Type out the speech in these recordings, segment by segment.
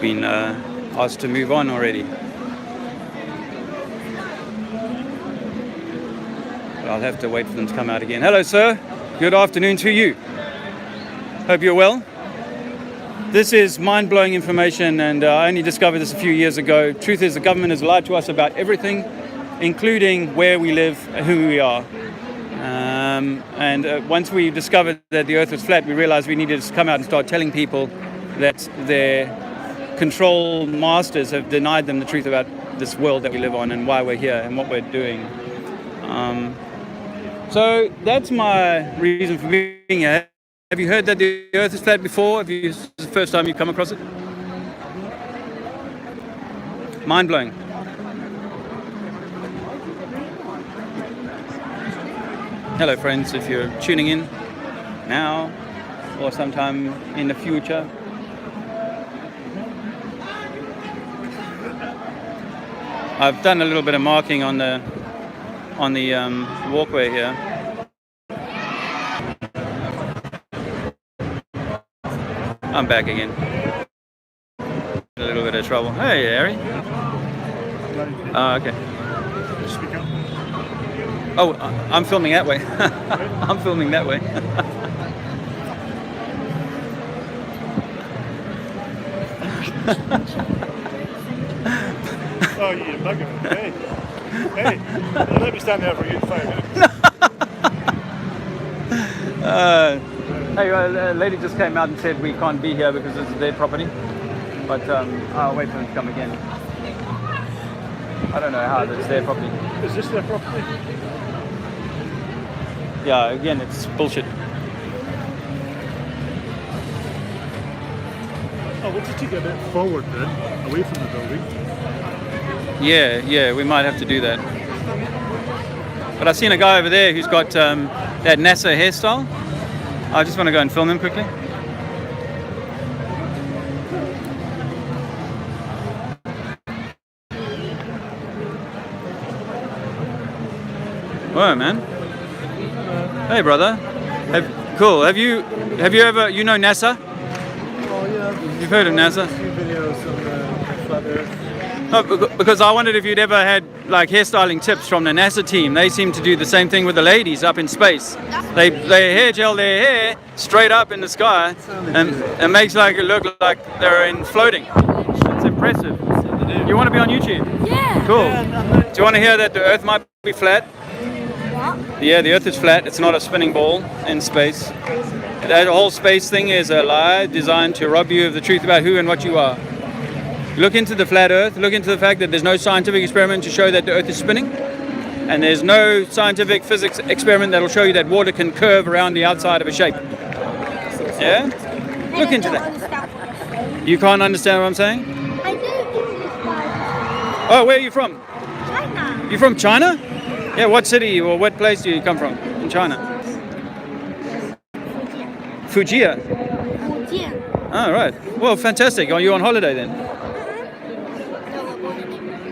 been asked to move on already. I'll have to wait for them to come out again. Hello, sir. Good afternoon to you. Hope you're well. This is mind-blowing information, and I only discovered this a few years ago. Truth is, the government has lied to us about everything, including where we live, who we are. Once we discovered that the Earth was flat, we realized we needed to come out and start telling people that their control masters have denied them the truth about this world that we live on and why we're here and what we're doing. So that's my reason for being here. Have you heard that the Earth is flat before? This is the first time you've come across it? Mind-blowing. Hello friends, if you're tuning in now or sometime in the future. I've done a little bit of marking on the walkway here. I'm back again. A little bit of trouble. Hey, Harry. Oh, okay. Oh, I'm filming that way. I'm filming that way. Oh, you're bugging me. Hey, let me stand there for you 5 minutes. Hey, a lady just came out and said we can't be here because this is their property. But I'll wait for them to come again. I don't know how it's their property. Is this their property? Yeah, again, it's bullshit. Oh, we'll just take it a bit forward then, away from the building. Yeah, we might have to do that. But I've seen a guy over there who's got that NASA hairstyle. I just want to go and film him quickly. Whoa, man. Hey, brother. Cool. Have you ever, you know NASA? Oh, yeah. You've heard of NASA? A few videos of the flat Earth. Oh, because I wondered if you'd ever had like hairstyling tips from the NASA team. They seem to do the same thing with the ladies up in space. They hair gel their hair straight up in the sky, and it makes it look like they're in floating. It's impressive. You want to be on YouTube? Yeah. Cool. Do you want to hear that the Earth might be flat? What? Yeah, the Earth is flat. It's not a spinning ball in space. That whole space thing is a lie designed to rob you of the truth about who and what you are. Look into the flat Earth. Look into the fact that there's no scientific experiment to show that the Earth is spinning. And there's no scientific physics experiment that will show you that water can curve around the outside of a shape. Yeah? Look into that. You can't understand what I'm saying? I do. Oh, where are you from? China. You from China? Yeah, what city or what place do you come from in China? Fujian. Fujian. Oh, right. Well, fantastic. Are you on holiday then?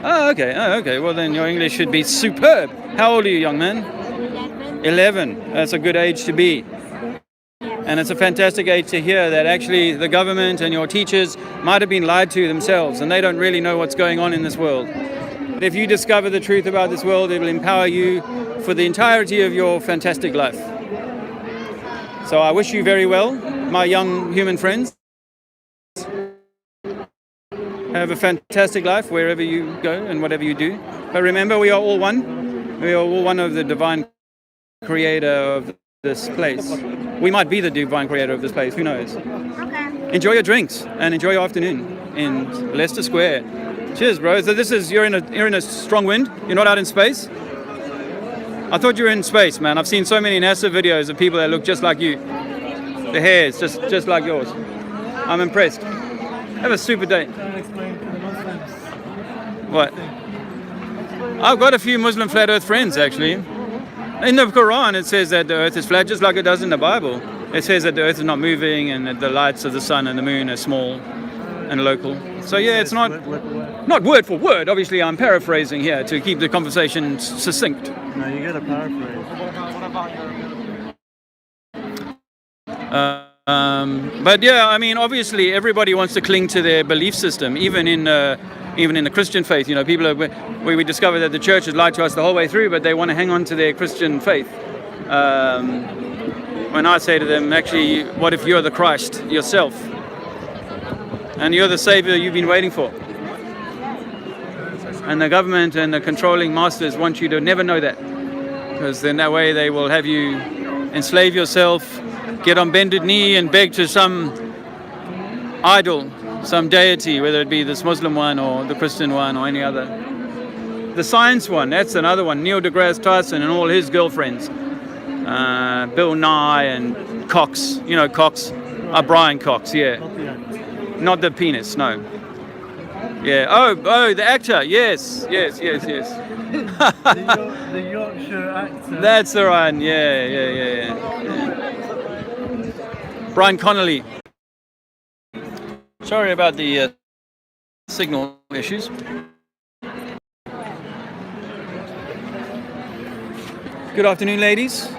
Oh, okay. Well, then your English should be superb. How old are you, young man? 11. That's a good age to be. And it's a fantastic age to hear that actually the government and your teachers might have been lied to themselves and they don't really know what's going on in this world. But if you discover the truth about this world, it will empower you for the entirety of your fantastic life. So I wish you very well, my young human friends. Have a fantastic life wherever you go and whatever you do. But remember, we are all one. We are all one of the divine creator of this place. We might be the divine creator of this place. Who knows? Okay. Enjoy your drinks and enjoy your afternoon in Leicester Square. Cheers, bro. So you're in a strong wind. You're not out in space. I thought you were in space, man. I've seen so many NASA videos of people that look just like you. The hair is just like yours. I'm impressed. Have a super day. What? I've got a few Muslim flat earth friends actually. In the Quran it says that the earth is flat just like it does in the Bible. It says that the earth is not moving and that the lights of the sun and the moon are small and local. So yeah, it's not word for word. Obviously I'm paraphrasing here to keep the conversation succinct. No, you gotta paraphrase. But yeah, I mean, obviously, everybody wants to cling to their belief system, even in the Christian faith. You know, people are, we discover that the church has lied to us the whole way through, but they want to hang on to their Christian faith. When I say to them, actually, what if you're the Christ yourself, and you're the Savior you've been waiting for? And the government and the controlling masters want you to never know that, because then that way they will have you enslave yourself, get on bended knee and beg to some idol, some deity, whether it be this Muslim one or the Christian one or any other. The science one, that's another one. Neil deGrasse Tyson and all his girlfriends. Bill Nye and Cox. You know Cox? Brian Cox, yeah. Not the penis, no. Yeah. Oh, the actor. Yes. The Yorkshire actor. That's the one. Yeah. Brian Connolly. Sorry about the signal issues. Good afternoon, ladies.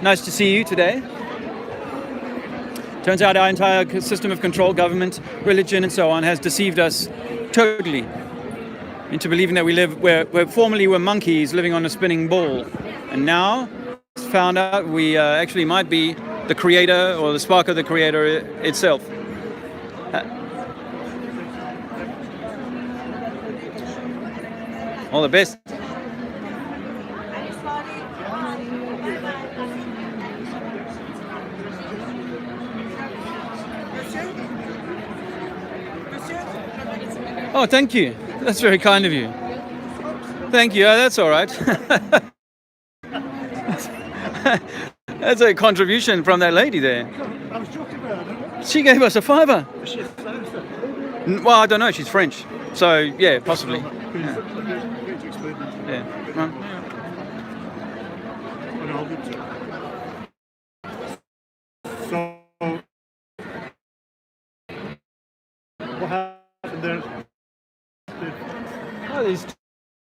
Nice to see you today. Turns out our entire system of control, government, religion, and so on, has deceived us totally into believing that we live where formerly were monkeys living on a spinning ball, and now it's found out we actually might be the creator or the spark of the creator itself. All the best. Oh, thank you. That's very kind of you. Thank you. That's all right. That's a contribution from that lady there. I was joking about her. She gave us a fiver. She's Well, I don't know. She's French. So, yeah, possibly. Yeah. Well, so, what happened there? oh, these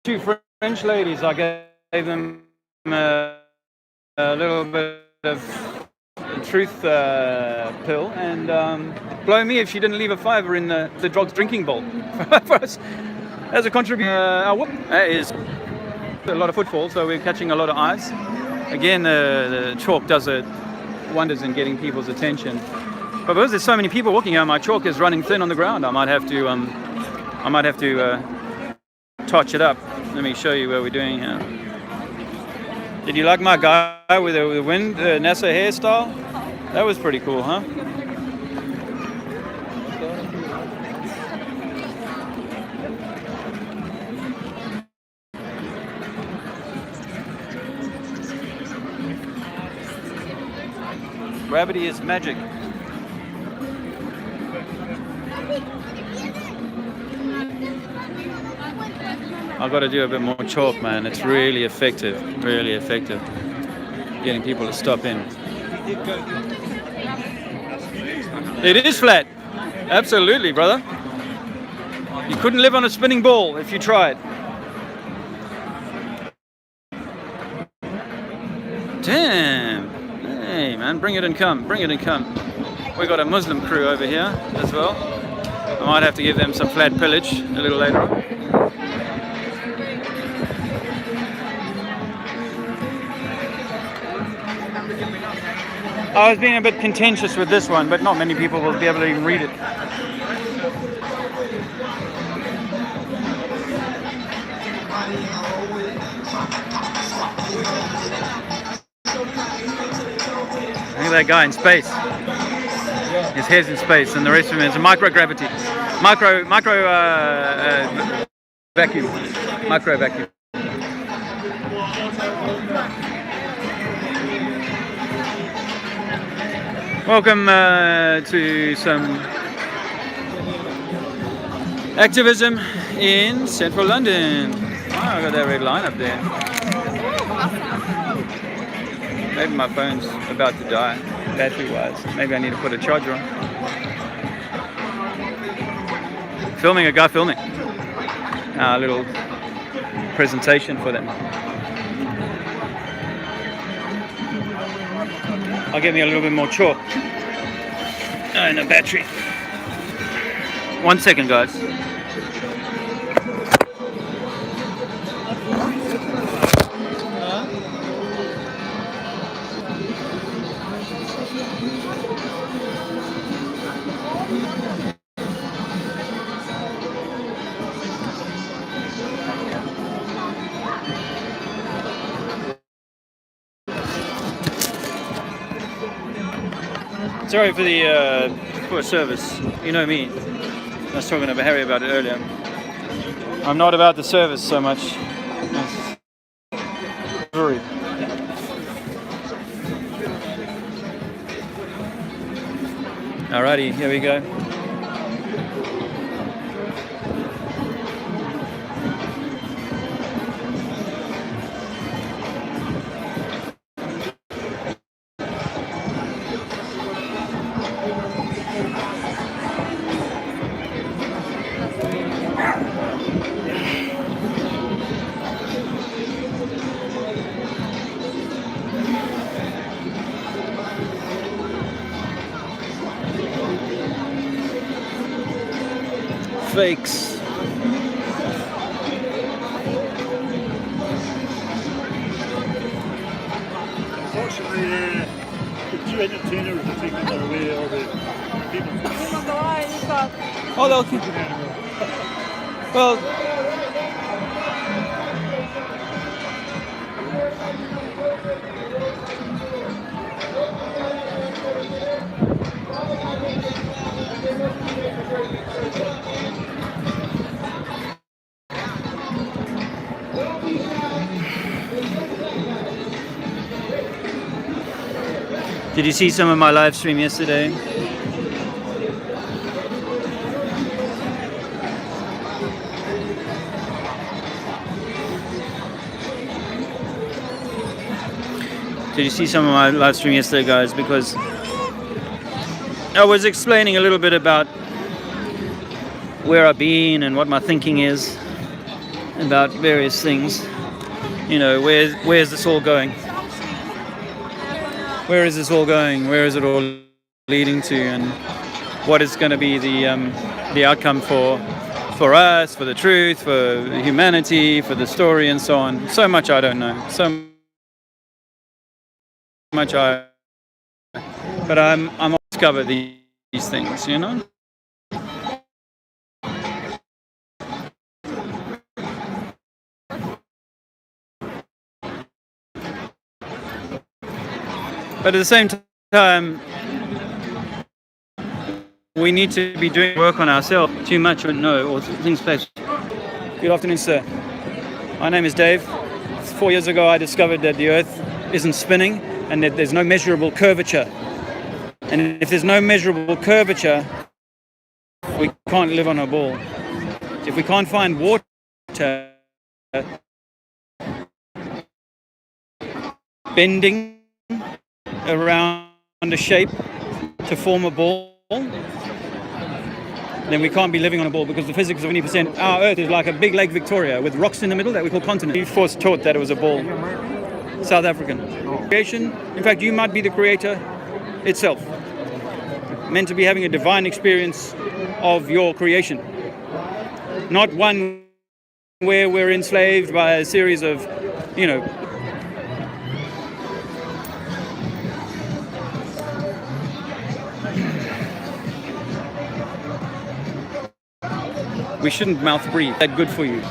two French ladies, I gave them a little bit of truth pill, and blow me if she didn't leave a fiver in the dog's drinking bowl for us as a contribution. That is a lot of footfall, so we're catching a lot of eyes. Again, the chalk does wonders in getting people's attention. But because there's so many people walking here, my chalk is running thin on the ground. I might have to touch it up. Let me show you what we're doing here. Did you like my guy with the wind NASA hairstyle? That was pretty cool, huh? Gravity is magic. I've got to do a bit more chalk, man. It's really effective, getting people to stop in. It is flat. Absolutely, brother. You couldn't live on a spinning ball if you tried. Damn. Hey, man, bring it and come. We got a Muslim crew over here as well. I might have to give them some flat pillage a little later on. I was being a bit contentious with this one, but not many people will be able to even read it. Look at that guy in space. His head's in space, and the rest of him is a microgravity, micro vacuum. Welcome to some activism in central London. Oh, I got that red line up there. Maybe my phone's about to die, battery-wise. Maybe I need to put a charger on. Filming a guy filming. A little presentation for them. I'll get me a little bit more chalk. And a battery. 1 second, guys. Sorry for the poor service. You know me. I was talking to Harry about it earlier. I'm not about the service so much. Very. Alrighty, here we go. Fakes. Unfortunately, the two entertainers are taking their way, or the people. Oh, they'll keep. Well. Did you see some of my live stream yesterday? Did you see some of my live stream yesterday, guys? Because I was explaining a little bit about where I've been and what my thinking is about various things. You know, where's this all going? Where is this all going? Where is it all leading to? And what is going to be the outcome for us, for the truth, for humanity, for the story, and so on? So much I don't know. So much but I'm to discover these things, you know. But at the same time, we need to be doing work on ourselves. Too much or no, or things place. Good afternoon, sir. My name is Dave. 4 years ago, I discovered that the Earth isn't spinning and that there's no measurable curvature. And if there's no measurable curvature, we can't live on a ball. If we can't find water bending around a shape to form a ball, then we can't be living on a ball, because the physics of 20%, our Earth is like a big Lake Victoria with rocks in the middle that we call continent. We first taught that it was a ball. South African. Creation, in fact, you might be the creator itself. Meant to be having a divine experience of your creation. Not one where we're enslaved by a series of, you know, we shouldn't mouth breathe. That's good for you.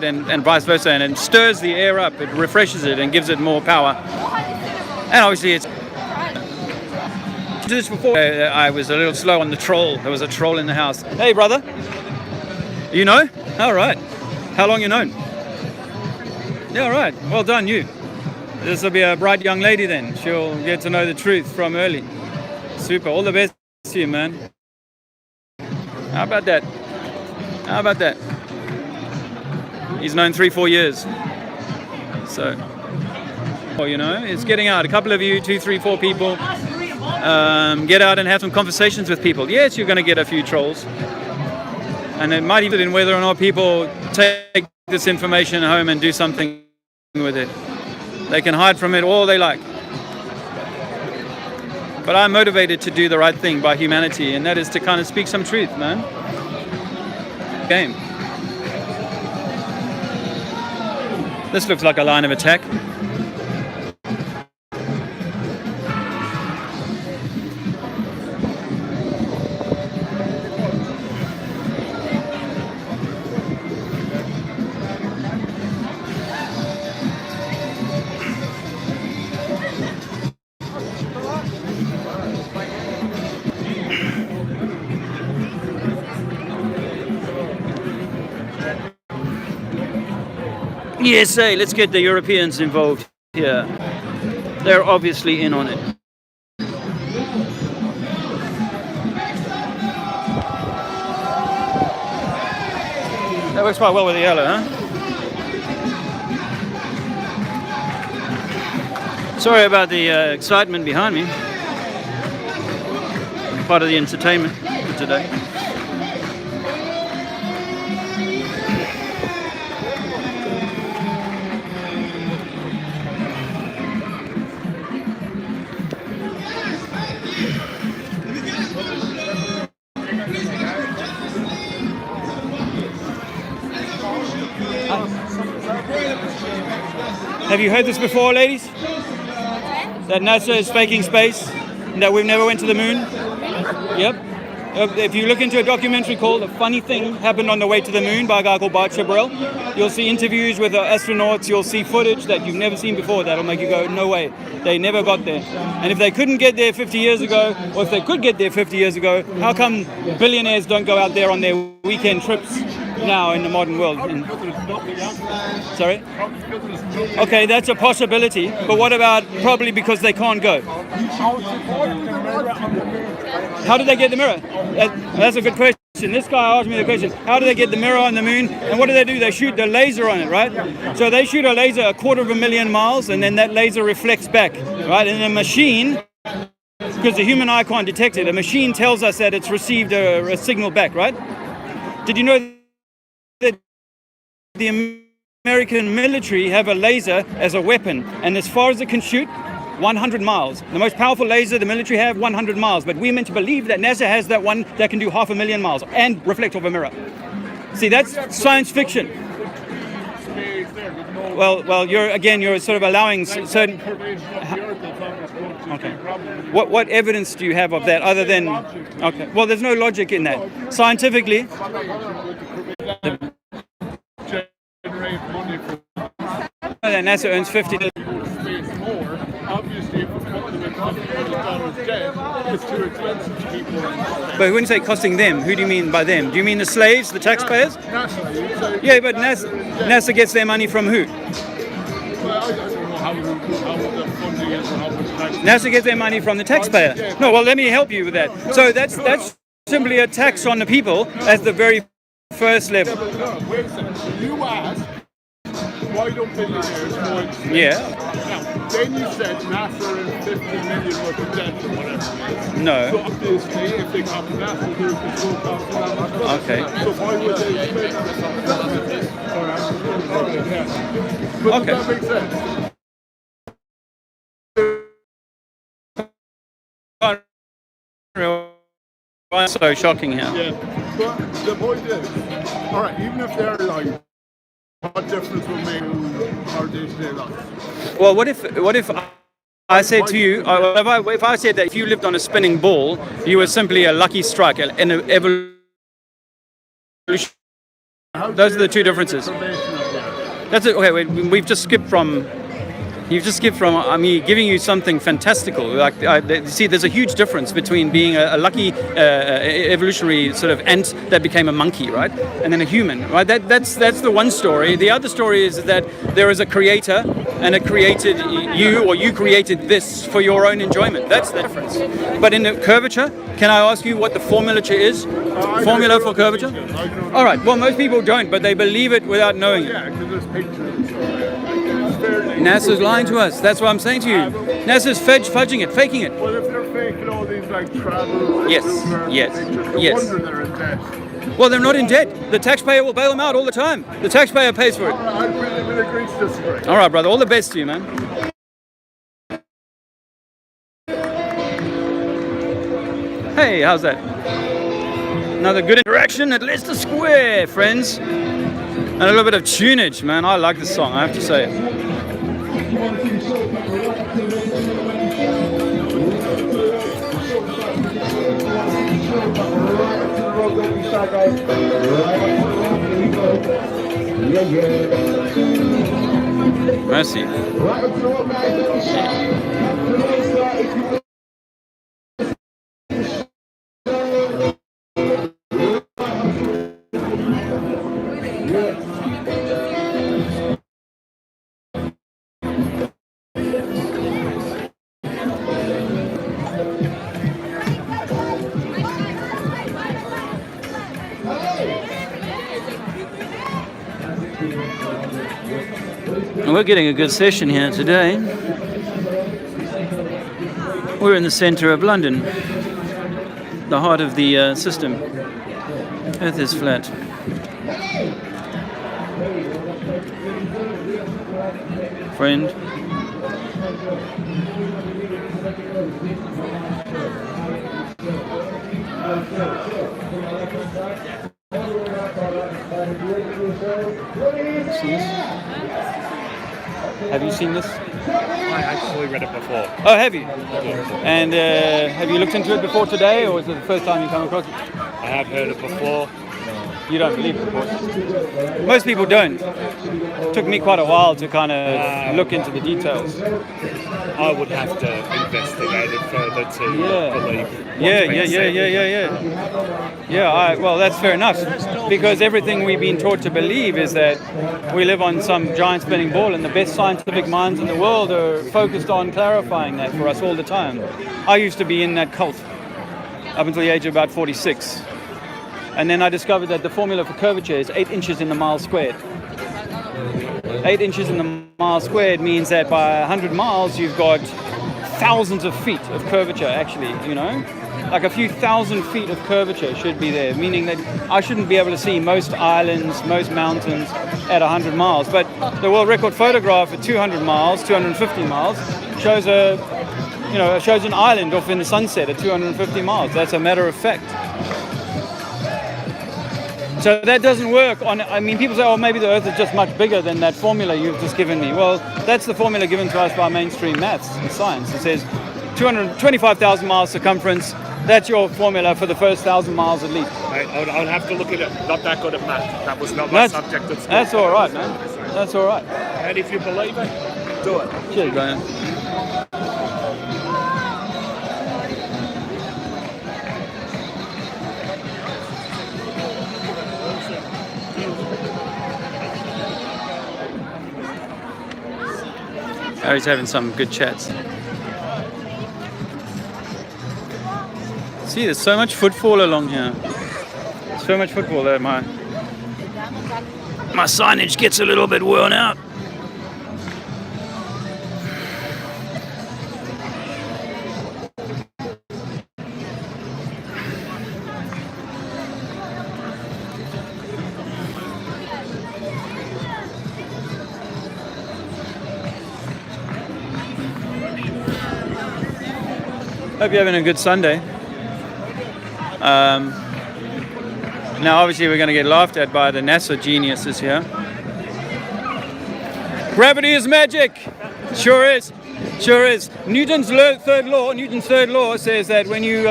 And vice versa. And it stirs the air up, it refreshes it and gives it more power. And obviously it's... This before, I was a little slow on the troll. There was a troll in the house. Hey, brother. You know? All right. How long you known? Yeah, all right. Well done, you. This will be a bright young lady then. She'll get to know the truth from early. Super. All the best to you, man. How about that? How about that? He's known 3-4 years. So, well, you know, it's getting out. A couple of you, 2, 3, 4 people, get out and have some conversations with people. Yes, you're going to get a few trolls. And it might even in whether or not people take this information home and do something with it. They can hide from it all they like. But I'm motivated to do the right thing by humanity, and that is to kind of speak some truth, man. Game. This looks like a line of attack. Yes, hey, let's get the Europeans involved here. They're obviously in on it. That works quite well with the yellow, huh? Sorry about the excitement behind me. Part of the entertainment for today. Have you heard this before, ladies? That NASA is faking space and that we've never went to the moon? Yep. If you look into a documentary called A Funny Thing Happened on the Way to the Moon by a guy called Bart Chabrel, you'll see interviews with the astronauts, you'll see footage that you've never seen before that'll make you go, no way, they never got there. And if they couldn't get there 50 years ago, or if they could get there 50 years ago, how come billionaires don't go out there on their weekend trips now in the modern world? Sorry? Okay, that's a possibility, but what about probably because they can't go? How did they get the mirror? That's a good question. This guy asked me the question, how do they get the mirror on the moon? And what do? They shoot the laser on it, right? So they shoot a laser 250,000 miles, and then that laser reflects back, right? And a machine, because the human eye can't detect it, a machine tells us that it's received a signal back, right? Did you know that the American military have a laser as a weapon, and as far as it can shoot, 100 miles. The most powerful laser the military have, 100 miles. But we're meant to believe that NASA has that one that can do 500,000 miles and reflect off a mirror. See, that's science fiction. Well, you're sort of allowing certain. Okay. What evidence do you have of that other than? Okay. Well, there's no logic in that. Scientifically. NASA earns 50. Obviously, if it's costing them $50 debt, it's too expensive to keep going. But when you say costing them, who do you mean by them? Do you mean the slaves, the taxpayers? NASA. Yeah, but NASA gets their money from who? Well, I don't know how the funding is and how much tax. NASA gets their money from the taxpayer. No, well, let me help you with that. So that's simply a tax on the people as the very first level. Yeah, but no, wait a second. You asked, why don't billionaires go into Now, then you said NASA and 50 million worth of debt or whatever. No. So obviously, if they come to NASA, there's the full cost of that as well. Okay. So why would they spend this on But does that make sense? Why so shocking here? Yeah. But the point is, all right, even if they're lying, what difference will make our day-to-day life? Well, what if I said to you, if I said that if you lived on a spinning ball, you were simply a lucky strike, an evolution. Those are the two differences. That's it. Okay, we've just skipped from. You've just skipped from me giving you something fantastical. See, there's a huge difference between being a lucky evolutionary sort of ant that became a monkey, right, and then a human, right? That's the one story. The other story is that there is a creator, and it created you, or you created this for your own enjoyment. That's the difference. But in the curvature, can I ask you what the formula is? Formula for curvature? All right. Well, most people don't, but they believe it without knowing it. Yeah, because there's pictures. NASA's lying to us. That's what I'm saying to you. NASA's fudging it, faking it. Well, if they're faking all these travel... Yes. Wonder they're in debt. Well, they're not in debt. The taxpayer will bail them out all the time. The taxpayer pays for it. I really will agree to disagree. All right, brother. All the best to you, man. Hey, how's that? Another good interaction at Leicester Square, friends. And a little bit of tunage, man. I like this song, I have to say. Mercy. We're getting a good session here today. We're in the centre of London, the heart of the system. Earth is flat. Friend. See this? Have you seen this? I actually read it before. Oh, have you? And have you looked into it before today, or is it the first time you come across it? I have heard it before. You don't believe it, of course. Most people don't. It took me quite a while to kind of look into the details. I would have to investigate it further to believe. Well, that's fair enough, because everything we've been taught to believe is that we live on some giant spinning ball, and the best scientific minds in the world are focused on clarifying that for us all the time. I used to be in that cult up until the age of about 46. And then I discovered that the formula for curvature is 8 inches in the mile squared. 8 inches in the mile squared means that by 100 miles, you've got thousands of feet of curvature, actually, you know? Like a few thousand feet of curvature should be there, meaning that I shouldn't be able to see most islands, most mountains at 100 miles. But the world record photograph at 200 miles, 250 miles, shows shows an island off in the sunset at 250 miles. That's a matter of fact. So that doesn't work on, I mean, people say, oh, maybe the Earth is just much bigger than that formula you've just given me. Well, that's the formula given to us by mainstream maths and science. It says 225,000 miles circumference. That's your formula for the first 1,000 miles at least. I would have to look at it. Not that good at math. That was not my subject at school. That's all right, man. That's all right. And if you believe it, do it. Cheers, Brian. Harry's having some good chats. See, there's so much footfall along here. So much footfall that my signage gets a little bit worn out. Hope you're having a good Sunday. Now, obviously, we're going to get laughed at by the NASA geniuses here. Gravity is magic. Sure is. Sure is. Newton's third law says that when you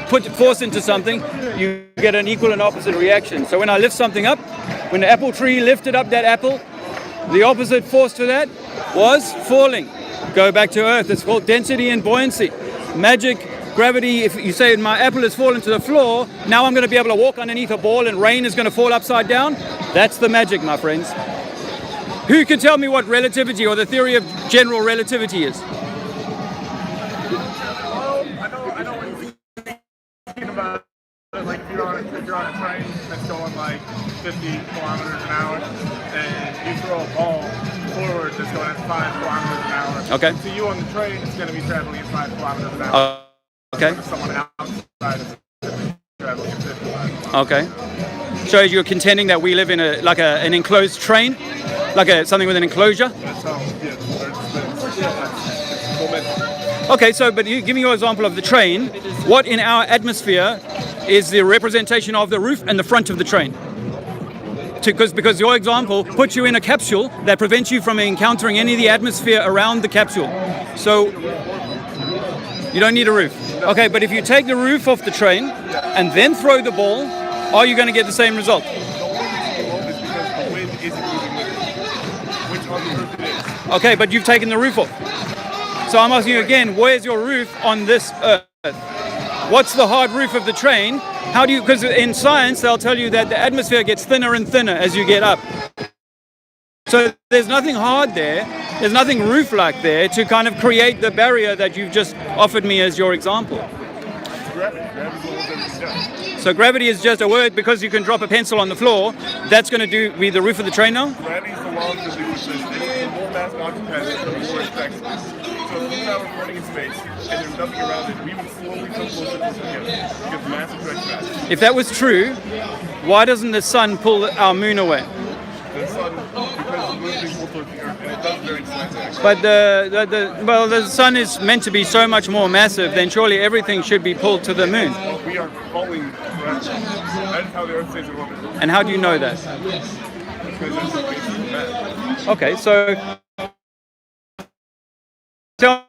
put force into something, you get an equal and opposite reaction. So when I lift something up, when the apple tree lifted up that apple, the opposite force to that was falling. Go back to Earth. It's called density and buoyancy. Magic, gravity. If you say my apple has fallen to the floor, now I'm going to be able to walk underneath a ball and rain is going to fall upside down. That's the magic, my friends. Who can tell me what relativity or the theory of general relativity is? I know what you're thinking about. Like if you're on a train that's going like 50 kilometers an hour, and you throw a ball forward that's going at 5 kilometers an hour. Okay. So you on the train is going to be traveling at 5 kilometers an hour. Okay. Someone outside is traveling at 55 kilometers. Okay. So you're contending that we live in an enclosed train, like something with an enclosure? That's how. Yeah. It's momentum. Okay, so but you give me your example of the train. What in our atmosphere is the representation of the roof and the front of the train? Because your example puts you in a capsule that prevents you from encountering any of the atmosphere around the capsule. So you don't need a roof. Okay, but if you take the roof off the train and then throw the ball, are you going to get the same result? The wind isn't moving with it, which on the earth it is. Okay, but you've taken the roof off. So I'm asking you again, where's your roof on this earth? What's the hard roof of the train? How do you, because in science they'll tell you that the atmosphere gets thinner and thinner as you get up. So there's nothing hard there, there's nothing roof-like there to kind of create the barrier that you've just offered me as your example. So gravity is just a word because you can drop a pencil on the floor, that's going to be the roof of the train now? Gravity is the law of physics. The more mass an object has, the more it affects it. So if we were floating in space and there's nothing around it, we would slowly come closer to together because mass attracts mass. If that was true, why doesn't the sun pull our moon away? The sun, because the moon is pulled towards the earth, and it does very slightly. But the sun is meant to be so much more massive, then surely everything should be pulled to the moon. We are falling forever. That is how the earth stays in orbit. And how do you know that? Because that's the basis of math. Okay, so tell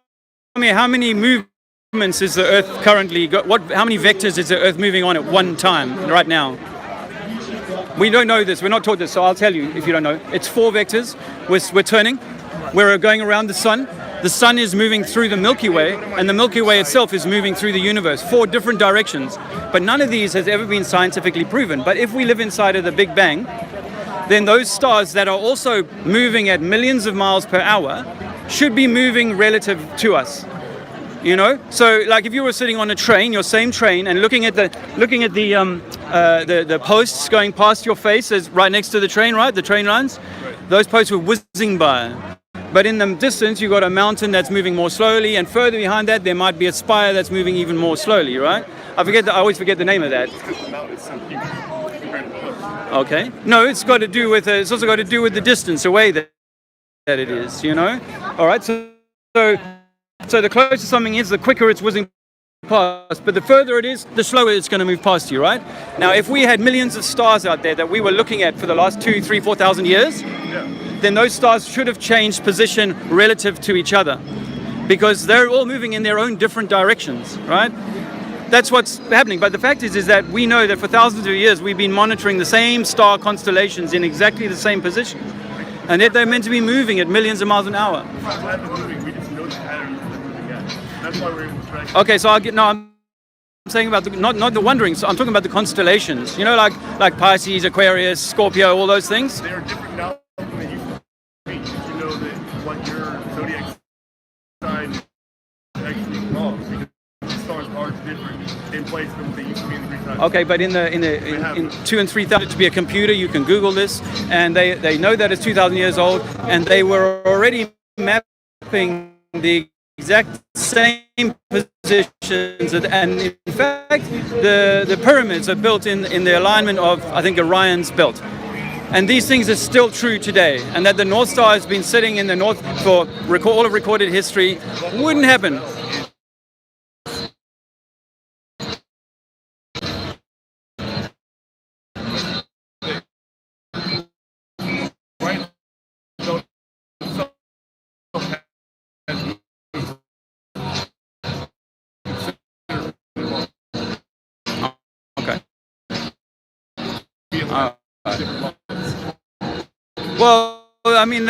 me how many movements is the Earth currently got? How many vectors is the Earth moving on at one time right now? We don't know this. We're not taught this, so I'll tell you if you don't know. It's 4 vectors. We're turning. We're going around the sun. The sun is moving through the Milky Way, and the Milky Way itself is moving through the universe. 4 different directions. But none of these has ever been scientifically proven. But if we live inside of the Big Bang, then those stars that are also moving at millions of miles per hour should be moving relative to us. You know, so like if you were sitting on a train, your same train, and looking at the posts going past your face as right next to the train, right? The train lines, those posts were whizzing by. But in the distance, you got a mountain that's moving more slowly, and further behind that, there might be a spire that's moving even more slowly, right? I always forget the name of that. Okay. No, it's got to do with it's also got to do with the distance away that it is. You know. All right. So the closer something is, the quicker it's whizzing past. But the further it is, the slower it's going to move past you, right? Now, if we had millions of stars out there that we were looking at for the last 2, 3, 4,000 years, then those stars should have changed position relative to each other, because they're all moving in their own different directions, right? That's what's happening. But the fact is that we know that for thousands of years we've been monitoring the same star constellations in exactly the same position, and yet they're meant to be moving at millions of miles an hour. That's why we're able to track. Okay, so I'm saying about not the wandering. So I'm talking about the constellations. You know, like Pisces, Aquarius, Scorpio, all those things. They are different now than they used to be. You know that what your zodiac sign actually involves, because the stars are different in place than what they used to be in the Greek times. Okay, but in 2,000 and 3,000 to be a computer, you can Google this, and they know that it's 2,000 years old, and they were already mapping the exact same positions, and in fact the pyramids are built in the alignment of, I think, Orion's belt, and these things are still true today, and that the North Star has been sitting in the north for all of recorded history wouldn't happen. Well, I mean,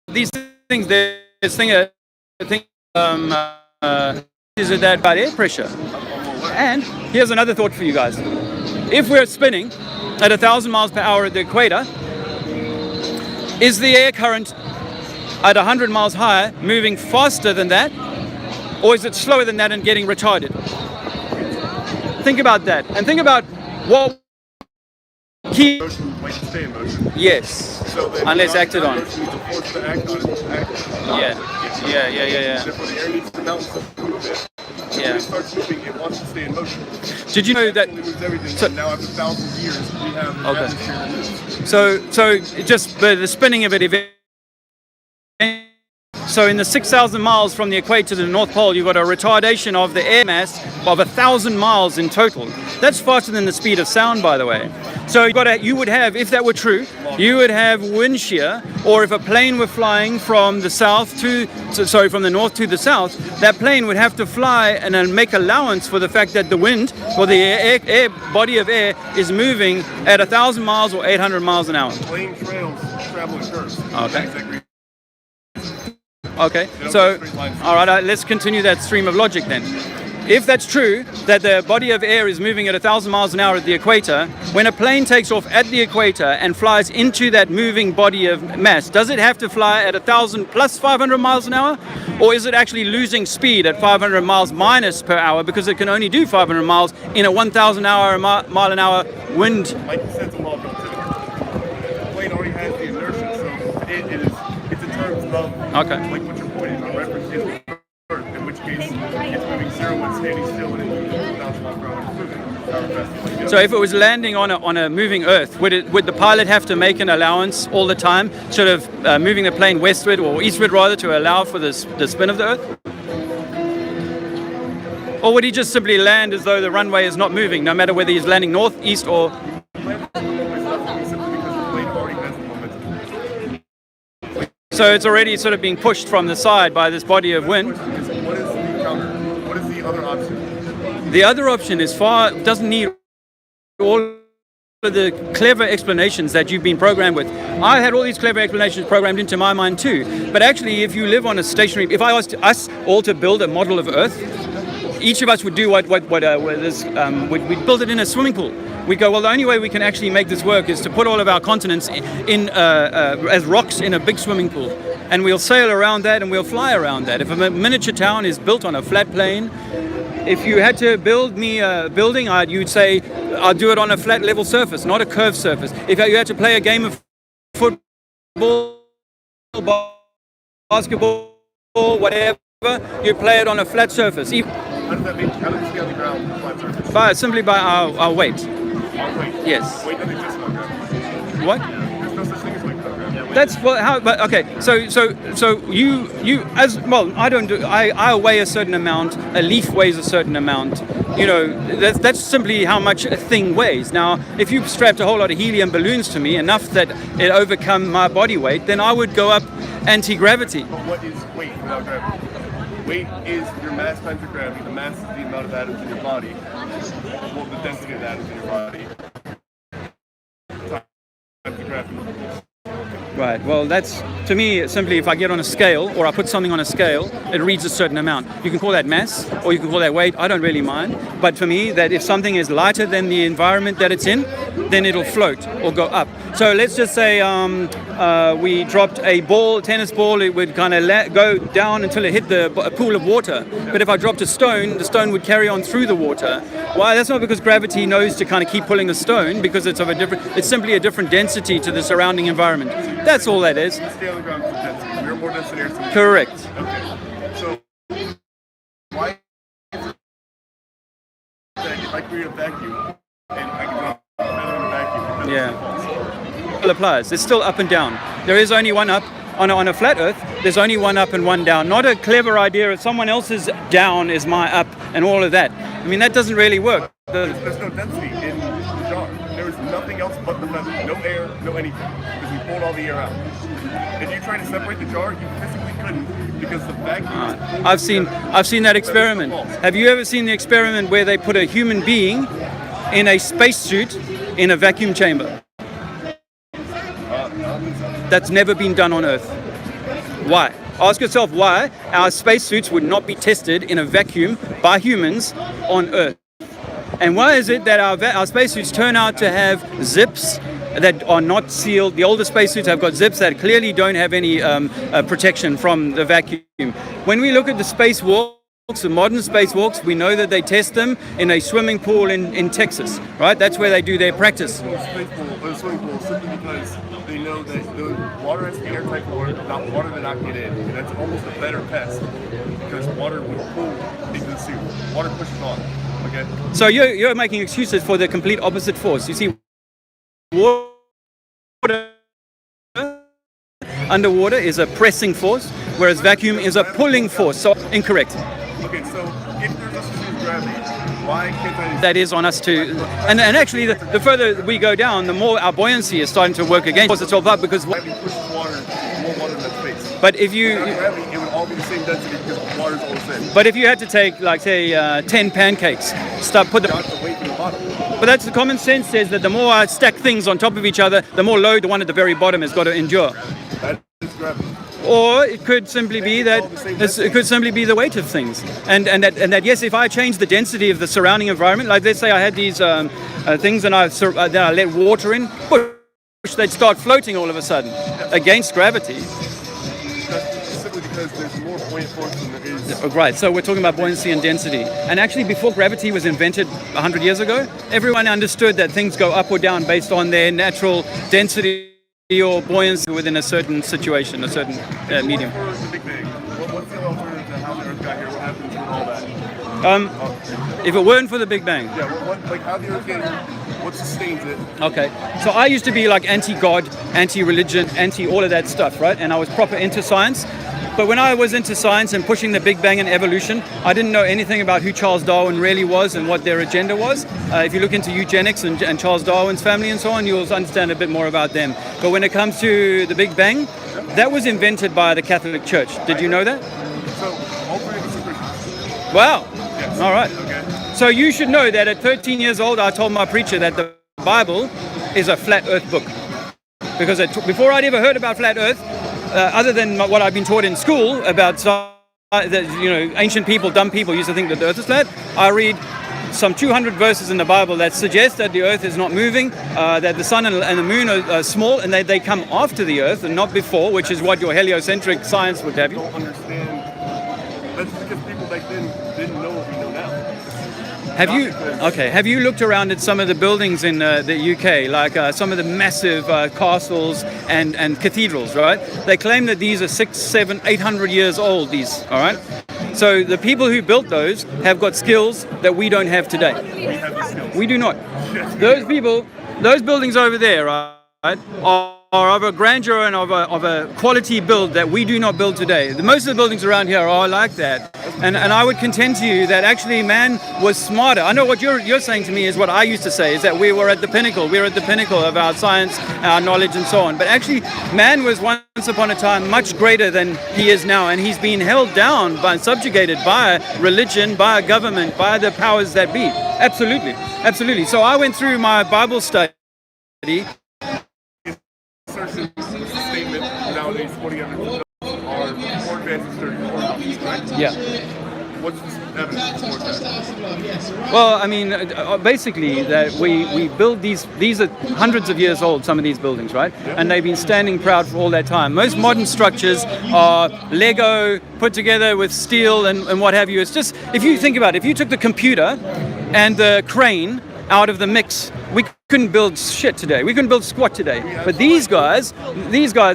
these things. There's thing. I think is it that about air pressure? And here's another thought for you guys: if we're spinning at 1,000 miles per hour at the equator, is the air current at 100 miles higher moving faster than that, or is it slower than that and getting retarded? Think about that, and think about what. Motion might stay in motion. Yes, So unless acted on. Motion needs a force to act on it. Yeah. Therefore, the air needs to balance to move it. So when it starts moving, it wants to stay in motion. Did you know that? It moves everything. And now after thousands of years, we have an atmosphere that moves. So just the spinning of it. So in the 6,000 miles from the equator to the North Pole, you've got a retardation of the air mass of 1,000 miles in total. That's faster than the speed of sound, by the way. So you would have, if that were true, you would have wind shear, or if a plane were flying from the from the north to the south, that plane would have to fly and then make allowance for the fact that the wind, or the air body of air, is moving at 1,000 miles or 800 miles an hour. Plane trails travel in curves. Okay. Okay, so, all right, let's continue that stream of logic then. If that's true, that the body of air is moving at 1,000 miles an hour at the equator, when a plane takes off at the equator and flies into that moving body of mass, does it have to fly at 1,000 plus 500 miles an hour? Or is it actually losing speed at 500 miles minus per hour because it can only do 500 miles in a 1,000 mile an hour wind? Like you said, it's a law of relativity. The plane already has the inertia, so it's in terms of like what you're pointing on reference is the Earth, in which case it's moving zero and standing still and it's 1,000 miles per hour it's moving. So if it was landing on a moving Earth, would the pilot have to make an allowance all the time, sort of moving the plane westward or eastward rather, to allow for the spin of the Earth? Or would he just simply land as though the runway is not moving, no matter whether he's landing north, east, or... So it's already sort of being pushed from the side by this body of wind. What is the counter? What is the other option? The other option doesn't need all of the clever explanations that you've been programmed with. I had all these clever explanations programmed into my mind too. But actually, if you live on a stationary... If I asked us all to build a model of Earth, each of us would do we'd build it in a swimming pool. We'd go, well, the only way we can actually make this work is to put all of our continents in as rocks in a big swimming pool. And we'll sail around that and we'll fly around that. If a miniature town is built on a flat plane, if you had to build me a building, you'd say, I'll do it on a flat level surface, not a curved surface. If you had to play a game of football, basketball, whatever, you play it on a flat surface. How does it stay on the ground on flat surface? Simply by our weight. Weight? Yes. Weight doesn't exist on ground. What? There's no such thing as weight on ground. That's how. But okay. So you as well. I weigh a certain amount. A leaf weighs a certain amount. You know, that's simply how much a thing weighs. Now, if you strapped a whole lot of helium balloons to me, enough that it overcome my body weight, then I would go up anti-gravity. But what is weight without gravity? Weight is your mass times your gravity. The mass is the amount of atoms in your body. Well, the density of atoms in your body. Times the gravity. Right. Well, that's, to me, simply if I get on a scale or I put something on a scale, it reads a certain amount. You can call that mass or you can call that weight. I don't really mind. But for me, that if something is lighter than the environment that it's in, then it'll float or go up. So let's just say we dropped a tennis ball, it would kind of go down until it hit a pool of water. But if I dropped a stone, the stone would carry on through the water. Why? That's not because gravity knows to kind of keep pulling the stone, because it's simply a different density to the surrounding environment. That's all that is. Stay on the ground with density. We're more dense than air. So Correct. Okay. So why is it that if I create a vacuum and I can drop a feather in a vacuum? Yeah. It applies. It's still up and down. There is only one up. On a flat Earth, there's only one up and one down. Not a clever idea of someone else's down is my up and all of that. I mean, that doesn't really work. There's no density in the jar. There is nothing else but the feather. No air, no anything. Because we pulled all the air out. If you try to separate the jar, you physically couldn't, because the vacuum... I've seen that experiment. Have you ever seen the experiment where they put a human being in a spacesuit in a vacuum chamber? That's never been done on Earth. Why? Ask yourself why our spacesuits would not be tested in a vacuum by humans on Earth. And why is it that our spacesuits turn out to have zips that are not sealed? The older spacesuits have got zips that clearly don't have any protection from the vacuum. When we look at the spacewalks, the modern spacewalks, we know that they test them in a swimming pool in Texas, right? That's where they do their practice. Swimming pool simply because they know that the water has to be airtight for water to not get in. And that's almost a better test because water would pull into the suit. Water pushes on. Okay? So you're making excuses for the complete opposite force. You see, water underwater is a pressing force. whereas vacuum is a pulling force. So incorrect. Okay, so if there's a system of gravity, why can't I? That is on us to, and actually the further we go down, the more our buoyancy is starting to work against itself up because. Gravity pushes water, more water in that space. But if you. Without gravity, it would all be the same density because water's all the same. But if you had to take, like, say, 10 pancakes, put Got the. the weight in the bottom. But that's the common sense says that the more I stack things on top of each other, the more load the one at the very bottom has got to endure. That is gravity. Or it could simply be that it could simply be the weight of things, and that yes, if I change the density of the surrounding environment, like let's say I had these things and I let water in, they'd start floating all of a sudden against gravity. That's simply because there's more buoyant force than there is. Right, so we're talking about buoyancy and density. And actually, before gravity was invented 100 years ago, everyone understood that things go up or down based on their natural density or buoyancy within a certain situation, a certain medium. For the Big Bang, what's the alternative to how the Earth got here? What happens with all that? If it weren't for the Big Bang. Yeah, like how the Earth get here? What sustains it? Okay, so I used to be like anti-God, anti-religion, anti-all of that stuff, right? And I was proper into science. But when I was into science and pushing the Big Bang and evolution, I didn't know anything about who Charles Darwin really was and what their agenda was. If you look into eugenics and Charles Darwin's family and so on, you'll understand a bit more about them. But when it comes to the Big Bang, that was invented by the Catholic Church. Did you know that? So, all three of us are Christians. Wow. Yes. All right. Okay. So you should know that at 13 years old, I told my preacher that the Bible is a flat earth book. Because before I'd ever heard about flat earth, other than what I've been taught in school about ancient people, dumb people used to think that the earth is flat, I read some 200 verses in the Bible that suggest that the earth is not moving, that the sun and the moon are small, and they come after the earth and not before, which is what your heliocentric science would have you. I don't understand. That's because people back then didn't know what we know now. Have you looked around at some of the buildings in the UK, like some of the massive castles and cathedrals, right? They claim that these are 600, 700, 800 years old, these, all right? So the people who built those have got skills that we don't have today. We have the skills. We do not. Those buildings over there, right, are of a grandeur and of a quality build that we do not build today. Most of the buildings around here are like that. And I would contend to you that actually man was smarter. I know what you're saying to me is what I used to say, is that we were at the pinnacle. We were at the pinnacle of our science, our knowledge and so on. But actually man was once upon a time much greater than he is now. And he's been held down and subjugated by religion, by government, by the powers that be. Absolutely. Absolutely. So I went through my Bible study. Assertion, statement nowadays, 40 are more advanced than certain houses, correct? Yeah. What's the evidence to support that? Well, I mean, basically that we build these are hundreds of years old, some of these buildings, right? Yeah. And they've been standing proud for all that time. Most modern structures are Lego put together with steel and what have you. It's just, if you think about it, if you took the computer and the crane out of the mix, we couldn't build shit today. We couldn't build squat today. But these guys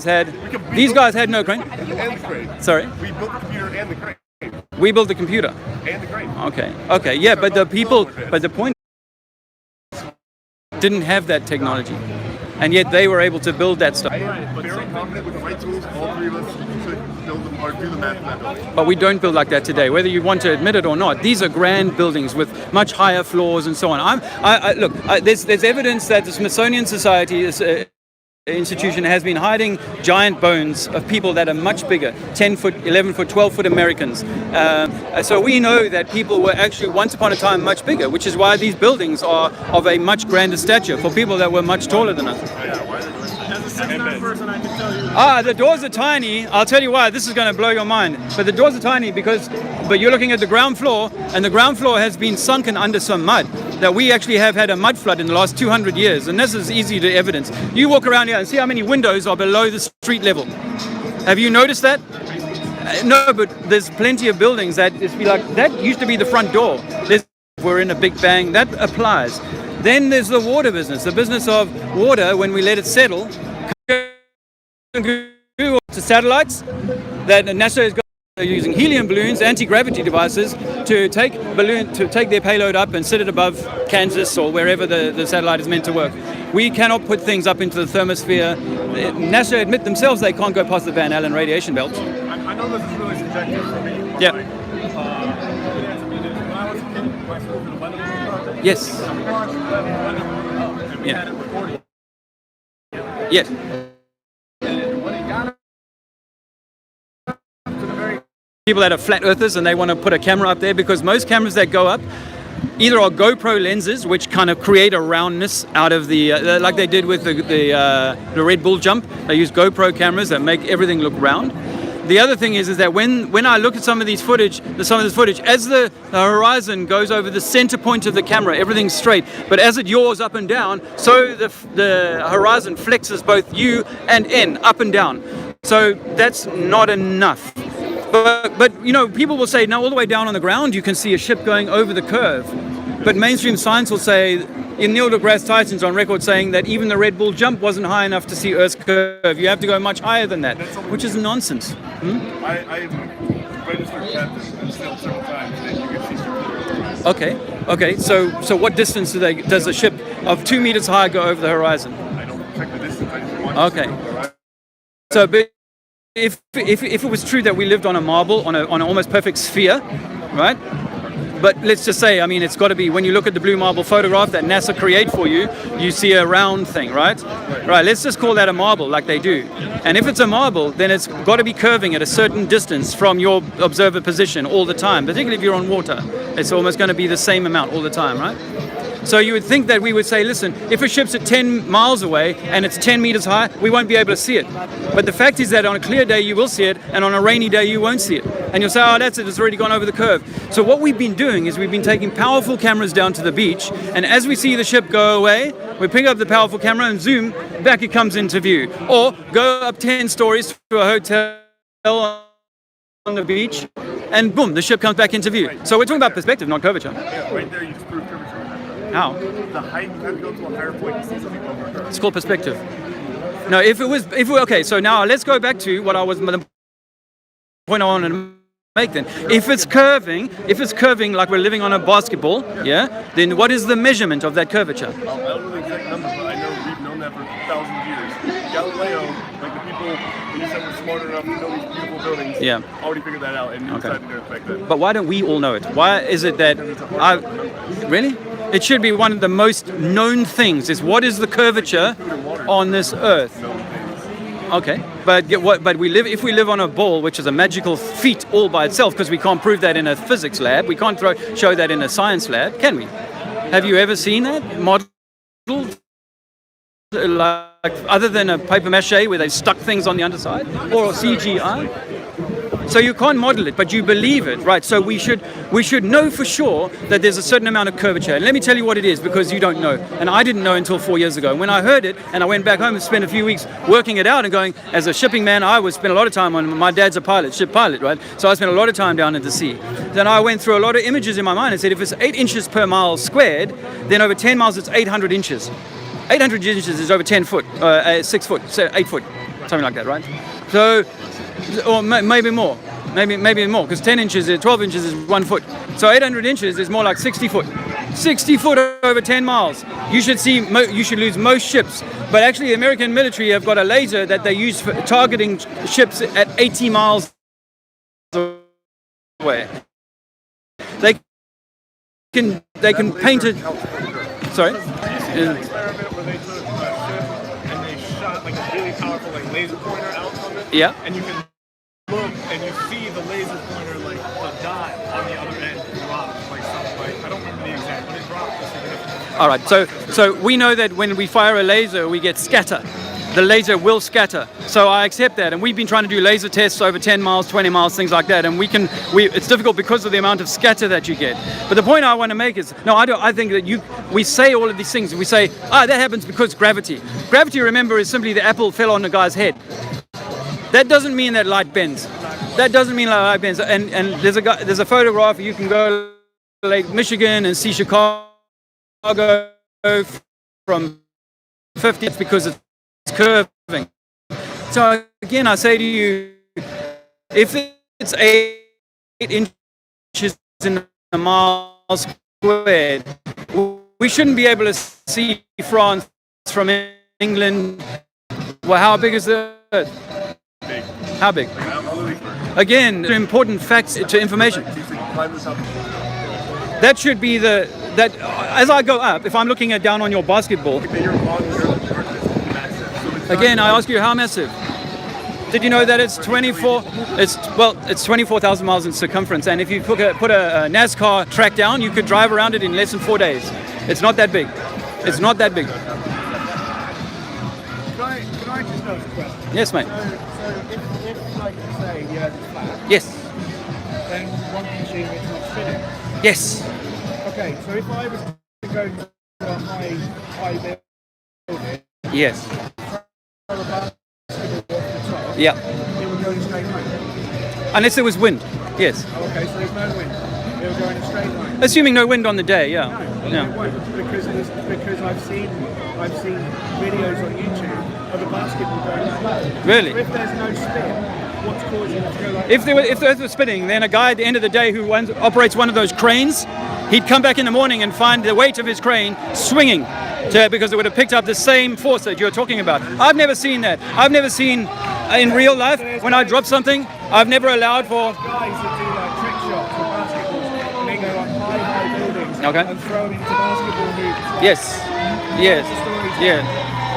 had no crane. And the crane. Sorry? We built the computer and the crane. We built the computer. And the crane. Okay, yeah, but the point didn't have that technology. And yet they were able to build that stuff. I am very confident with the right tools, all three of us could build or do the math in that building. But we don't build like that today, whether you want to admit it or not. These are grand buildings with much higher floors and so on. There's evidence that the Smithsonian Society institution has been hiding giant bones of people that are much bigger, 10 foot, 11 foot, 12 foot Americans. So we know that people were actually once upon a time much bigger, which is why these buildings are of a much grander stature for people that were much taller than us. As a 6'9" person, I can tell you. The doors are tiny. I'll tell you why. This is going to blow your mind. But the doors are tiny but you're looking at the ground floor, and the ground floor has been sunken under some mud. That we actually have had a mud flood in the last 200 years, and this is easy to evidence. You walk around here and see how many windows are below the street level. Have you noticed that? No, but there's plenty of buildings that just be like, that used to be the front door. We're in a Big Bang. That applies. Then there's the water business, the business of water when we let it settle. To satellites that NASA is using helium balloons, anti-gravity devices to take their payload up and sit it above Kansas or wherever the satellite is meant to work. We cannot put things up into the thermosphere. NASA admit themselves they can't go past the Van Allen radiation belt. I know this is really subjective for me. Yeah. Like, when I was a kid, when I spoke to the weather project, Yes. we watched the weather and we Yeah. had it recorded. Yes. And when it got to the very People that are flat earthers and they want to put a camera up there, because most cameras that go up either are GoPro lenses, which kind of create a roundness out of the like they did with the Red Bull jump. They use GoPro cameras that make everything look round. The other thing is that when I look at some of this footage, as the horizon goes over the center point of the camera, everything's straight. But as it yaws up and down, so the horizon flexes both U and N, up and down. So that's not enough. But you know, people will say, no, all the way down on the ground, you can see a ship going over the curve. But mainstream science will say, in Neil deGrasse Tyson's on record saying that even the Red Bull jump wasn't high enough to see Earth's curve. You have to go much higher than that, which is nonsense. I registered captain and sailed several times, and you can see Okay. So what distance does a ship of 2 meters high go over the horizon? I don't check the distance. I just want Okay. to see the horizon. So, but if it was true that we lived on a marble, on an almost perfect sphere, right? But let's just say, I mean, it's got to be, when you look at the blue marble photograph that NASA create for you, you see a round thing, right? Right, let's just call that a marble like they do. And if it's a marble, then it's got to be curving at a certain distance from your observer position all the time, particularly if you're on water. It's almost going to be the same amount all the time, right? So you would think that we would say, listen, if a ship's at 10 miles away and it's 10 meters high, we won't be able to see it. But the fact is that on a clear day you will see it, and on a rainy day you won't see it. And you'll say, oh, that's it, it's already gone over the curve. So what we've been doing is we've been taking powerful cameras down to the beach, and as we see the ship go away, we pick up the powerful camera and zoom, back it comes into view. Or go up 10 stories to a hotel on the beach, and boom, the ship comes back into view. So we're talking about perspective, not curvature. Yeah, right there you just proved curvature. How? The height, you have to go to a higher point to see something over curve. It's called perspective. No, okay, so now let's go back to what the point I wanted to make then. If it's curving like we're living on a basketball, yeah, then what is the measurement of that curvature? I don't know the exact number, but I know we've known that for thousands of years. Galileo, like the people who you said were smart enough to know these beautiful buildings, Yeah. already figured that out and knew decided to expect that. But why don't we all know it? Why is it that really? It should be one of the most known things, is what is the curvature on this earth? Okay, but if we live on a ball, which is a magical feat all by itself, because we can't prove that in a physics lab, we can't show that in a science lab, can we? Have you ever seen that modeled, like other than a paper mache where they stuck things on the underside, or CGI? So you can't model it, but you believe it, right? So we should know for sure that there's a certain amount of curvature. And let me tell you what it is, because you don't know. And I didn't know until 4 years ago. And when I heard it, and I went back home and spent a few weeks working it out and going, as a shipping man, I would spend a lot of time my dad's a pilot, ship pilot, right? So I spent a lot of time down at the sea. Then I went through a lot of images in my mind and said, if it's 8 inches per mile squared, then over 10 miles, it's 800 inches. 800 inches is over 10 foot, 6 foot, 8 foot, something like that, right? So, or maybe more, because 10 inches, 12 inches is 1 foot. So 800 inches is more like 60 foot. 60 foot over 10 miles. You should lose most ships. But actually, the American military have got a laser that they use for targeting ships at 80 miles away. They can paint it. Sorry. An experiment where they took a ship and they shot like a really powerful laser pointer out from it. Yeah. And you can look and you see the laser pointer the dot on the other end drop something I don't remember the exact, but it dropped. All right. So we know that when we fire a laser, we get scatter. The laser will scatter. So I accept that. And we've been trying to do laser tests over 10 miles, 20 miles, things like that. And it's difficult because of the amount of scatter that you get. But the point I want to make is, I think that we say all of these things. We say, that happens because gravity. Gravity, remember, is simply the apple fell on a guy's head. That doesn't mean that light bends. That doesn't mean that light bends. And there's a photograph, you can go to Lake Michigan and see Chicago from 50, it's because it's curving. So again, I say to you, if it's 8 inches in a mile squared, we shouldn't be able to see France from England. Well, how big is the Earth? Big. How big? Absolutely. again, important facts to information. That should be that as I go up, if I'm looking down on your basketball, again, I ask you how massive. Did you know that it's 24,000 miles in circumference, and if you put a NASCAR track down, you could drive around it in less than 4 days. It's not that big. It's not that big. Can I just ask a question? Yes, mate. So if like you say, the Earth is flat, Yes. then one can assume it's not spinning. Yes. Okay, so if I was to go to a high building, Yes. throw a basketball off the top, Yeah. it would go in a straight line. Unless there was wind. Yes. Oh, okay, so there's no wind. It will go in a straight line. Assuming no wind on the day. Yeah. No, Yeah. it won't, because I've seen videos on YouTube of a basketball going like that. Really? So if there's no spin, what's causing it to go like If the Earth was spinning, then a guy at the end of the day who operates one of those cranes, he'd come back in the morning and find the weight of his crane swinging because it would have picked up the same force that you're talking about. I've never seen that. I've never seen in real life when I drop something. I've never allowed for. guys that do like trick shots with basketballs and they go on high buildings Okay. and throw them into basketball hoops. Like, Yes. Yes. that's the story. Yeah. And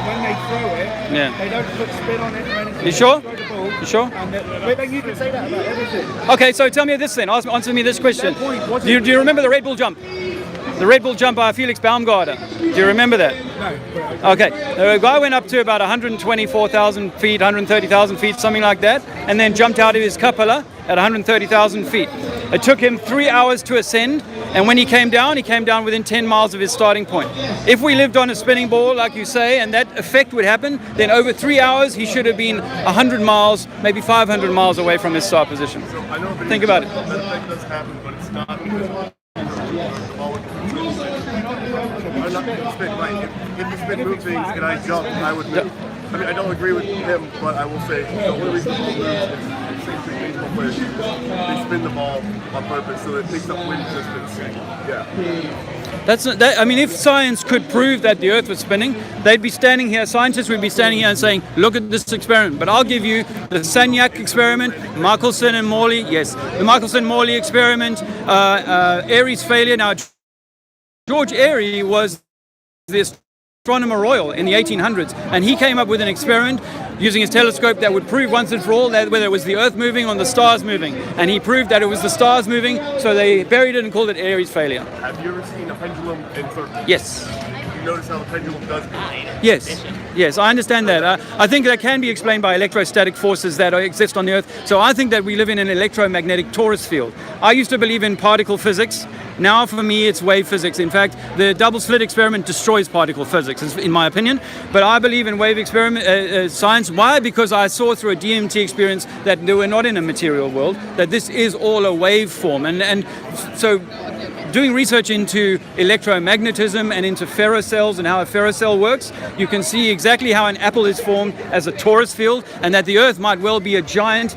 when they throw it, Yeah. they don't put spin on it or anything. You sure? They throw the ball, You sure? And but you can say that about everything. Okay, so tell me this then. Answer me this question. That point wasn't- Do you remember the Red Bull jump? The Red Bull jump by Felix Baumgartner. Do you remember that? No. Okay, a guy went up to about 124,000 feet, 130,000 feet, something like that, and then jumped out of his cupola at 130,000 feet. It took him 3 hours to ascend, and when he came down within 10 miles of his starting point. If we lived on a spinning ball, like you say, and that effect would happen, then over 3 hours he should have been 100 miles, maybe 500 miles away from his start position. I know Think about it. That effect does happen, but it's not because I'm not going to spin. Like, if the spin moves things and I jump, I would move. I mean, I don't agree with him, but I will say the only reason people move is the same thing baseball players do. They spin the ball on purpose so that it picks up wind distance. Yeah. I mean, if science could prove that the Earth was spinning, they'd be standing here, scientists would be standing here and saying, look at this experiment. But I'll give you the Sagnac experiment, Michelson and Morley, yes, the Michelson-Morley experiment, Airy's failure. Now, George Airy was the astronomer royal in the 1800s, and he came up with an experiment using his telescope that would prove once and for all that whether it was the Earth moving or the stars moving. And he proved that it was the stars moving, so they buried it and called it Airy's failure. Have you ever seen a pendulum in circles? Yes. You notice how the pendulum does move? Yes, I understand that. I think that can be explained by electrostatic forces that exist on the Earth. So I think that we live in an electromagnetic torus field. I used to believe in particle physics. Now for me it's wave physics. In fact, the double slit experiment destroys particle physics, in my opinion. But I believe in wave experiment science. Why? Because I saw through a DMT experience that we're not in a material world, that this is all a wave form. And so doing research into electromagnetism and into ferrocells and how a ferrocell works, you can see exactly how an apple is formed as a torus field, and that the Earth might well be a giant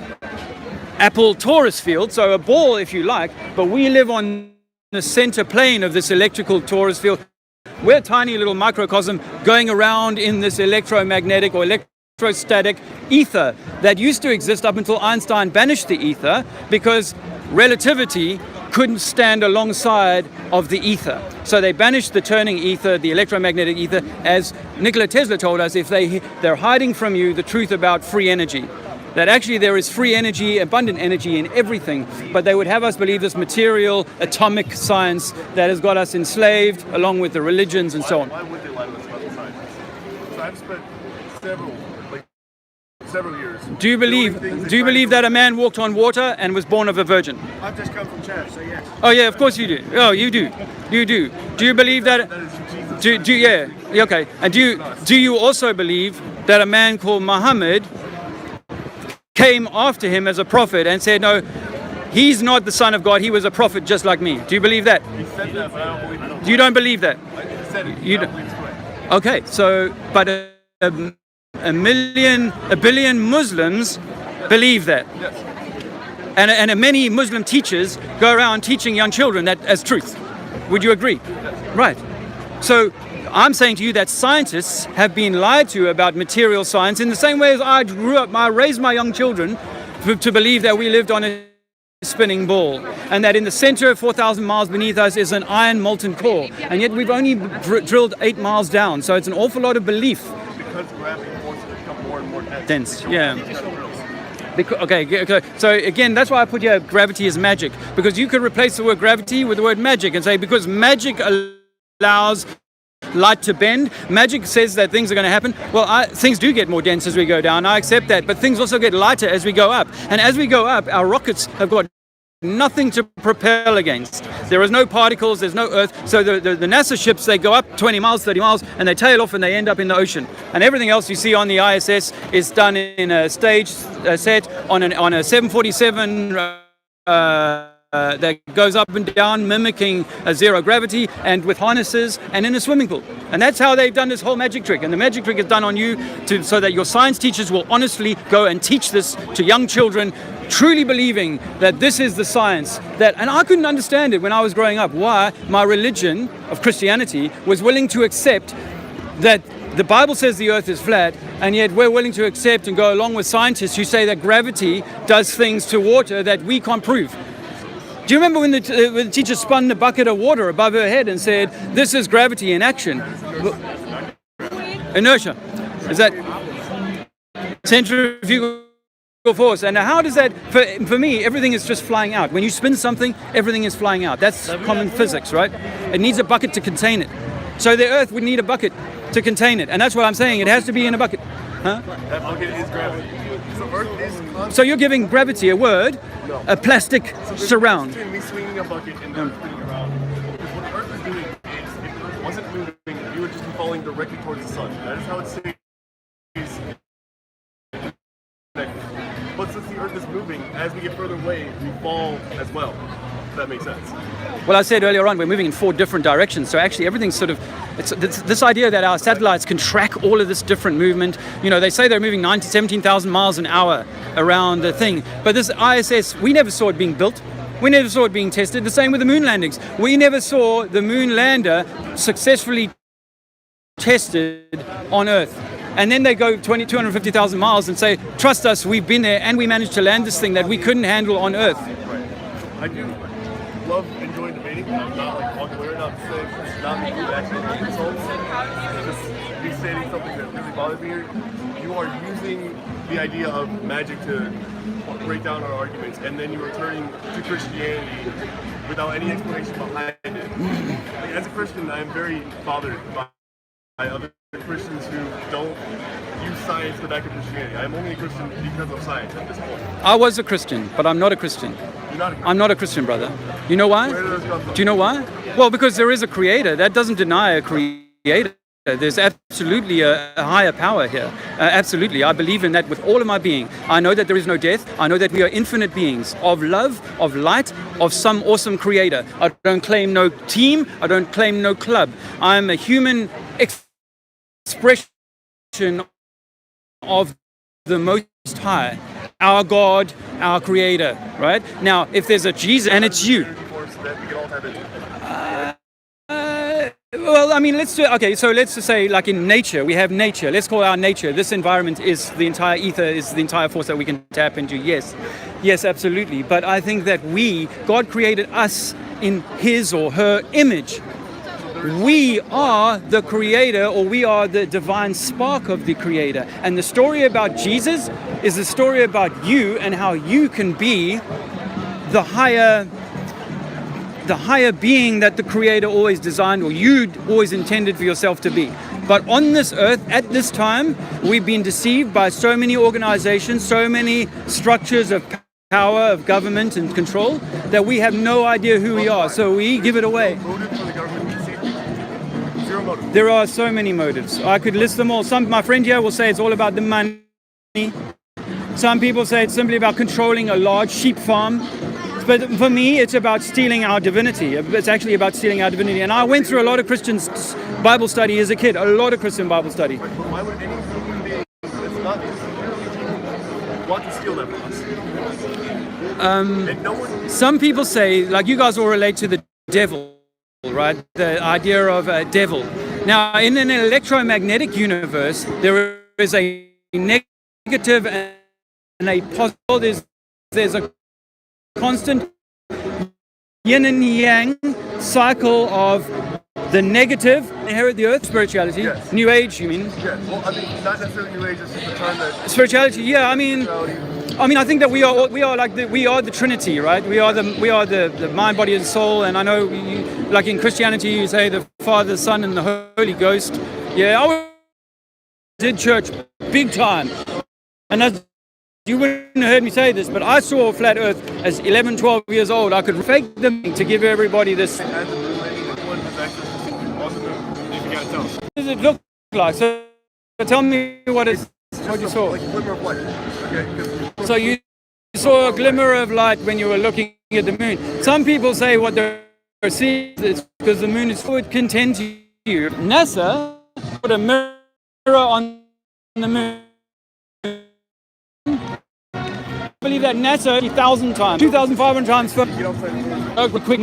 apple torus field, so a ball if you like, but we live on the center plane of this electrical torus field. We're a tiny little microcosm going around in this electromagnetic or electrostatic ether that used to exist up until Einstein banished the ether because relativity couldn't stand alongside of the ether. So they banished the turning ether, the electromagnetic ether, as Nikola Tesla told us, if they're hiding from you the truth about free energy. That actually there is free energy, abundant energy in everything, but they would have us believe this material, atomic science that has got us enslaved, along with the religions and so on. Why would they lie to us about the science? So I've spent several years. Do you believe that a man walked on water and was born of a virgin? I've just come from church, so yes. Oh yeah, of course you do. Oh, you do. You do. Do you believe that? That is Jesus. Yeah. Okay. And do you also believe that a man called Muhammad came after him as a prophet and said, no, he's not the son of God, he was a prophet just like me? Do you believe that? He said that, but I don't believe it. You don't believe that? He said it. You I don't. don't believe it's correct. Okay, so, but a billion Muslims believe that. Yes. And many Muslim teachers go around teaching young children that as truth. Would you agree? Yes. Right. So I'm saying to you that scientists have been lied to about material science in the same way as I raised my young children to believe that we lived on a spinning ball, and that in the center, 4,000 miles beneath us, is an iron molten core, and yet we've only drilled 8 miles down. So it's an awful lot of belief. Because gravity forces it to become more and more Dense, yeah. Okay, so again, that's why I put here gravity is magic, because you could replace the word gravity with the word magic and say, because magic allows light to bend, magic says that things are going to happen. Well, things do get more dense as we go down, I accept that, but things also get lighter as we go up. And as we go up, our rockets have got nothing to propel against. There is no particles, there's no earth. So the NASA ships, they go up 20 miles, 30 miles, and they tail off and they end up in the ocean. And everything else you see on the ISS is done in a stage set on a 747 that goes up and down, mimicking a zero gravity, and with harnesses, and in a swimming pool. And that's how they've done this whole magic trick. And the magic trick is done on you so that your science teachers will honestly go and teach this to young children, truly believing that this is the science that, and I couldn't understand it when I was growing up, why my religion of Christianity was willing to accept that the Bible says the earth is flat, and yet we're willing to accept and go along with scientists who say that gravity does things to water that we can't prove. Do you remember when the teacher spun the bucket of water above her head and said, this is gravity in action? Inertia. Is that centrifugal force? And how does that, for me, everything is just flying out. When you spin something, everything is flying out. That's common physics, right? It needs a bucket to contain it. So the earth would need a bucket to contain it. And that's what I'm saying. It has to be in a bucket. Huh? That bucket is gravity. So Earth is constant. So you're giving gravity a word, No. a plastic surround. Between me swinging a bucket and Earth spinning around. Because what Earth is doing is, if the Earth wasn't moving, you would just be falling directly towards the sun. That is how it stays. But since the Earth is moving, as we get further away, we fall as well. If that makes sense. Well, I said earlier on, we're moving in 4 different directions. So actually everything's sort of, it's this idea that our satellites can track all of this different movement. You know, they say they're moving 17,000 miles an hour around the thing. But this ISS, we never saw it being built. We never saw it being tested. The same with the moon landings. We never saw the moon lander successfully tested on Earth. And then they go 250,000 miles and say, trust us, we've been there and we managed to land this thing that we couldn't handle on Earth. Right. I do love enjoying debating. I'm not like walking away, not saying it's not me who actually knows results. Just me stating something that really bothers me. You are using the idea of magic to break down our arguments, and then you're returning to Christianity without any explanation behind it. Like, as a Christian, I am very bothered by other Christians who don't use science to back up Christianity. I am only a Christian because of science at this point. I was a Christian, but I'm not a Christian. You're not a Christian. I'm not a Christian, brother. You know why? Where does this come from? Do you know why? Well, because there is a creator. That doesn't deny a creator. There's absolutely a higher power here. Absolutely. I believe in that with all of my being. I know that there is no death. I know that we are infinite beings of love, of light, of some awesome creator. I don't claim no team. I don't claim no club. I'm a human expression of the Most High, our God, our Creator, right? Now, if there's a Jesus, and it's you. Well, I mean, let's just say, like in nature, we have nature. Let's call our nature. This environment is the entire ether, is the entire force that we can tap into. Yes, absolutely. But I think that God created us in His or her image. We are the creator, or we are the divine spark of the creator. And the story about Jesus is the story about you and how you can be the higher being that the creator always designed, or you always intended for yourself to be. But on this earth, at this time, we've been deceived by so many organizations, so many structures of power, of government and control, that we have no idea who we are. So we give it away. There are so many motives. I could list them all. My friend here will say it's all about the money. Some people say it's simply about controlling a large sheep farm. But for me, it's about stealing our divinity. It's actually about stealing our divinity. And I went through a lot of Christian Bible study as a kid, a lot of Christian Bible study. But why would any human being that's not want to steal that from us? Some people say, like you guys all relate to the devil, right? The idea of a devil. Now, in an electromagnetic universe, there is a negative and a positive. There's there's a constant yin and yang cycle of the negative, inherit the earth, spirituality, Yes. New Age, you mean? Yeah, well, I mean, not necessarily New Age, it's just a term that... Spirituality, yeah, I mean, I think that we are the Trinity, right? We are the mind, body, and soul. And I know, like in Christianity, you say the Father, the Son, and the Holy Ghost. Yeah, I did church big time, and that's, you wouldn't have heard me say this, but I saw a flat Earth as 11, 12 years old. I could fake them to give everybody this. As the moon landing, what is access to on the moon? If you gotta tell us. What does it look like? So tell me what you saw. Like a glimmer of light. Okay, 'cause So you saw a glimmer of light when you were looking at the moon. Some people say what they're seeing is because the moon is would contend to you. NASA put a mirror on the moon. I believe that NASA 1,000 times, 2,500 times for quick.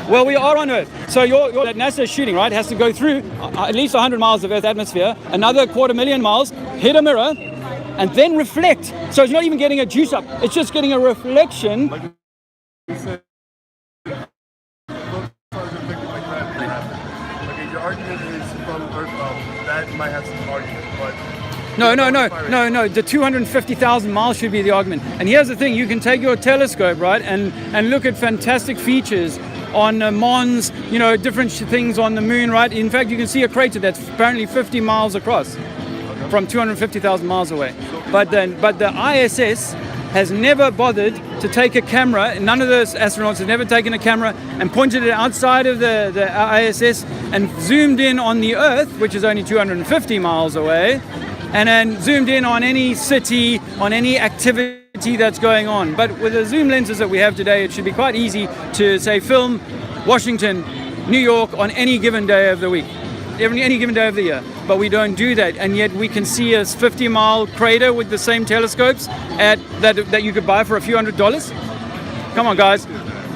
Well, we are on Earth. So that NASA is shooting, right, has to go through at least 100 miles of Earth's atmosphere, another 250,000 miles, hit a mirror, and then reflect. So it's not even getting a juice up. It's just getting a reflection. like you said, photons are affected like that. Okay, your argument is from Earth. That might have some argument, but No. The 250,000 miles should be the argument. And here's the thing: you can take your telescope, right, and look at fantastic features on Mons, different things on the moon, right? In fact, you can see a crater that's apparently 50 miles across from 250,000 miles away. But the ISS has never bothered to take a camera. None of the astronauts have never taken a camera and pointed it outside of the ISS and zoomed in on the Earth, which is only 250 miles away, and then zoomed in on any city, on any activity that's going on. But with the zoom lenses that we have today, it should be quite easy to, say, film Washington, New York on any given day of the week, any given day of the year. But we don't do that, and yet we can see a 50-mile crater with the same telescopes that you could buy for a few $100s. Come on, guys.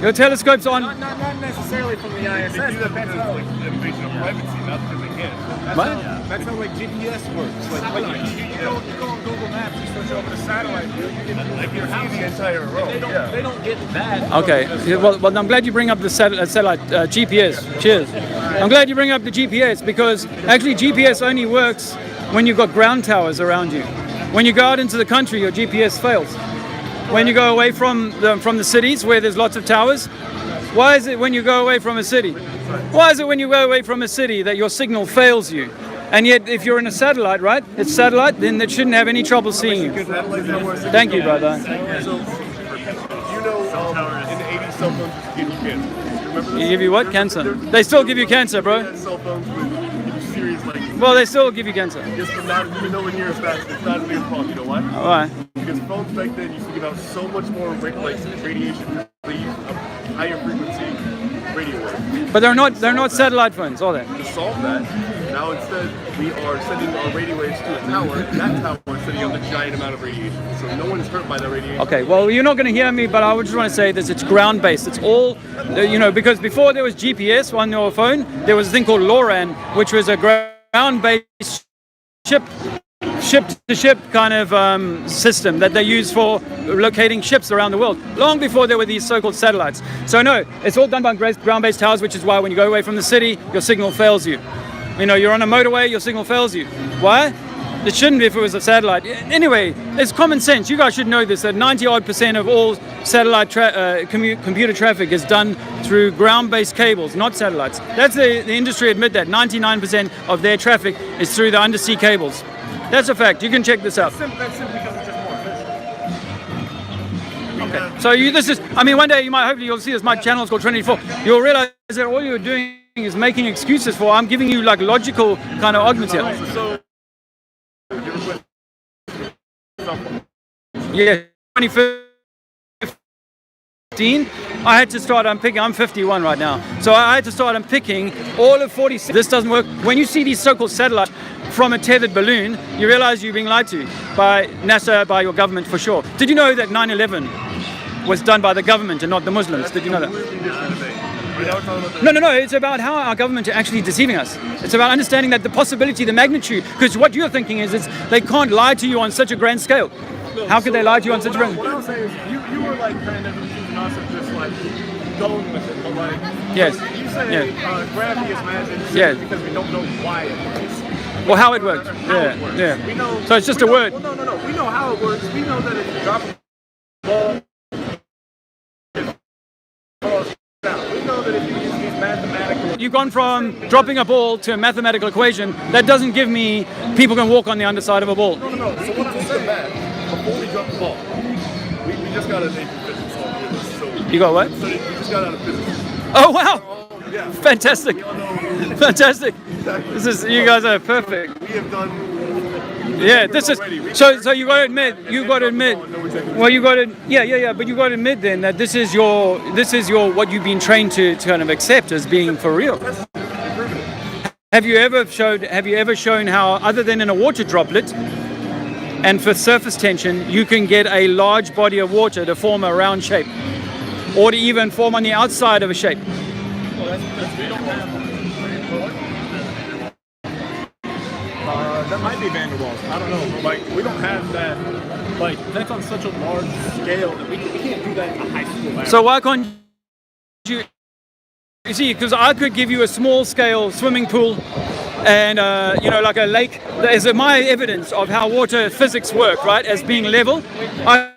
Your telescope's on. Not necessarily from the ISS. they do that because like invasion of privacy, not because they can. That's how like GPS works. Like you go on Google Maps, you switch over to satellite view, you can Like you see the entire row. they don't get that. Okay. Well, I'm glad you bring up the satellite GPS. Cheers. I'm glad you bring up the GPS because actually GPS only works when you've got ground towers around you. When you go out into the country, your GPS fails. When you go away from the cities where there's lots of towers, why is it when you go away from a city? Why is it when you go away from a city that your signal fails you? And yet, if you're in a satellite, right? It's satellite, then it shouldn't have any trouble seeing you. Thank you, brother. So, in the 80s, cell phones used to give you cancer. Remember this? You give you what? Cancer. They still give you cancer, bro. Cell phones with serious, like, Well, they still give you cancer. just for not even nowhere near as fast. It's not even problem. You know why? Why? Because phones back then used to give out so much more radiation. They used a higher frequency radio wave. But they're not satellite phones, are they? To solve that, now instead we are sending our radio waves to a tower. That tower is sending out a giant amount of radiation. So no one's hurt by that radiation. Okay, well, you're not going to hear me, but I would just want to say this. It's ground-based. It's all, because before there was GPS on your phone, there was a thing called LoRaN, which was a ground-based ship-to-ship kind of system that they use for locating ships around the world, long before there were these so-called satellites. So no, it's all done by ground-based towers, which is why when you go away from the city, your signal fails you. You're on a motorway, your signal fails you. Why? It shouldn't be if it was a satellite. Anyway, it's common sense. You guys should know this, that 90-odd% of all satellite computer traffic is done through ground-based cables, not satellites. That's the industry admit that. 99% of their traffic is through the undersea cables. That's a fact. You can check this out. That's simply because it's just more efficient. Okay. So one day hopefully you'll see this. My channel is called Trinity 4. You'll realize that all you're doing is making excuses for. I'm giving you like logical kind of arguments here. So, Yeah, 2015, I had to start unpicking. I'm 51 right now. So I had to start unpicking all of 46. This doesn't work. When you see these so-called satellites from a tethered balloon, you realize you're being lied to by NASA, by your government for sure. Did you know that 9/11 was done by the government and not the Muslims? Did you know that? No. It's about how our government are actually deceiving us. It's about understanding that the possibility, the magnitude, because what you're thinking is they can't lie to you on such a grand scale. How could they lie to you on such a What I was saying is, you were like kind of accusing us of just like going with it, but like, Yes. so you say gravity is magic Yes. because we don't know why it works. Well, how it works. How Yeah, it works. yeah. We know, So it's just we a know- word. Well, no. We know how it works. We know that if you drop a ball, we know that if you use these mathematical. You've gone from dropping a ball to a mathematical equation. That doesn't give me people can walk on the underside of a ball. No. So what I'm saying, before we drop the ball, we just got out of physics on here. So You got what? we just got out of physics. Oh, wow. Yeah. Fantastic. Fantastic. This is, you guys are perfect. We have done. Yeah, this is, so you got to admit, well, you got to, but you got to admit then that this is your, what you've been trained to kind of accept as being for real. Have you ever shown how, other than in a water droplet, and for surface tension, you can get a large body of water to form a round shape, or to even form on the outside of a shape? That might be Van der Waals. I don't know. Like, we don't have that. Like, that's on such a large scale that we can't do that in a high school lab. So why can't you see, because I could give you a small scale swimming pool and like a lake. There's my evidence of how water physics work, right, as being level. I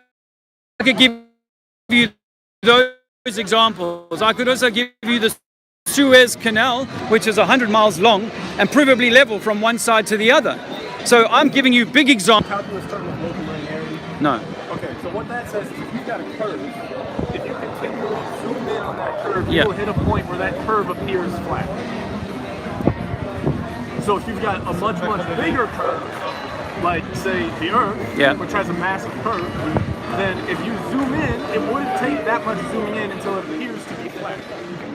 could give you those examples. I could also give you the Suez Canal, which is 100 miles long and provably level from one side to the other. So I'm giving you big examples. Calculus term of local linearity. No. Okay, so what that says is if you've got a curve, if you continually zoom in on that curve, Yeah. you'll hit a point where that curve appears flat. So if you've got a much bigger curve, like say the Earth, Yeah. which has a massive curve, then if you zoom in, it would take that much zooming in until it appears to be flat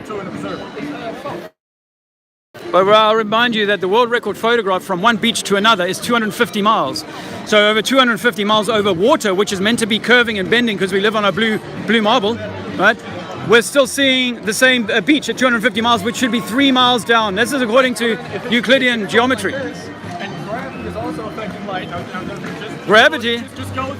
to an observer. But I'll remind you that the world record photograph from one beach to another is 250 miles. So over 250 miles over water, which is meant to be curving and bending because we live on a blue marble, right? We're still seeing the same beach at 250 miles, which should be 3 miles down. This is according to Euclidean geometry. And gravity is also affecting light. Just Gravity. Just go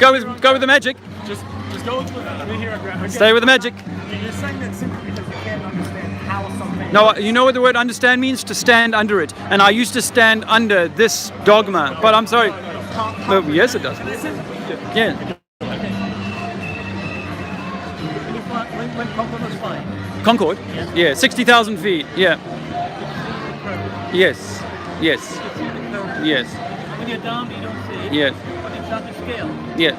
with the magic. Just go with me here. Okay. Stay with the magic. You're saying that simply because you can't understand how something. No, you know what the word understand means? To stand under it. And I used to stand under this dogma. But I'm sorry. Well, yes, it does. Yeah. When Concord was fine. Concord? Yeah, 60,000 feet. Yeah. Yes. Yes. Yes. When you're down, you don't see it. Yes. But it's not the scale. Yeah.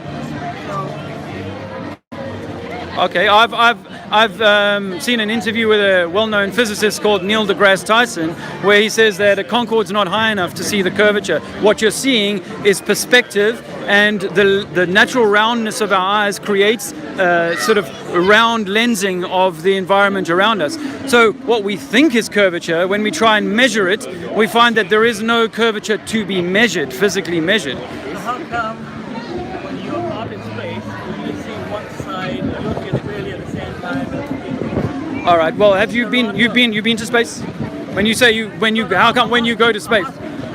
Okay, I've seen an interview with a well-known physicist called Neil deGrasse Tyson, where he says that a Concorde's not high enough to see the curvature. What you're seeing is perspective, and the natural roundness of our eyes creates sort of round lensing of the environment around us. So what we think is curvature, when we try and measure it, we find that there is no curvature to be measured, physically measured. So how come when you're out in space, you see one side, you don't see it clearly at the same time? All right. Well, have you've been to space? When you how come when you go to space?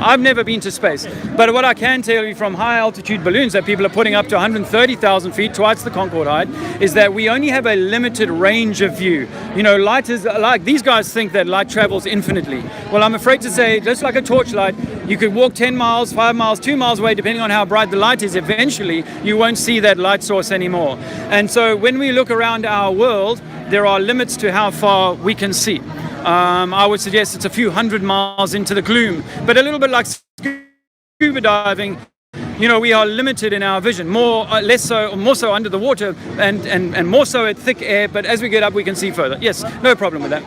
I've never been to space, but what I can tell you from high altitude balloons that people are putting up to 130,000 feet, twice the Concorde height, is that we only have a limited range of view. You know, light is like, these guys think that light travels infinitely. Well, I'm afraid to say, just like a torchlight, you could walk 10 miles, 5 miles, 2 miles away, depending on how bright the light is. Eventually, you won't see that light source anymore. And so when we look around our world, there are limits to how far we can see. I would suggest it's a few hundred miles into the gloom, but a little bit like scuba diving. You know, we are limited in our vision, more so under the water, and more so at thick air. But as we get up, we can see further. Yes, no problem with that.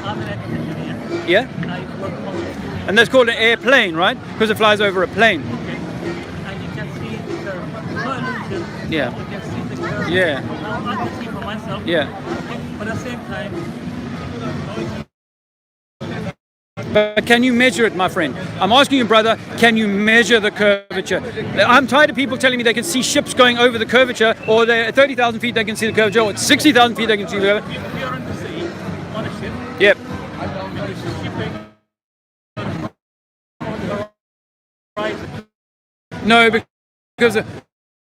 I'm an engineer. Yeah, I work on it. and that's called an airplane, right? Because it flies over a plane. And you can see the curve. No illusion. Yeah. You can see the curve. Yeah. Now I can see for myself. Yeah. But at the same time, But can you measure it, my friend? I'm asking you, brother, can you measure the curvature? I'm tired of people telling me they can see ships going over the curvature, or they're at 30,000 feet they can see the curvature, or at 60,000 feet they can see the curvature. if you're on the sea, on a ship, Yep. and it's shipping on the horizon. No, because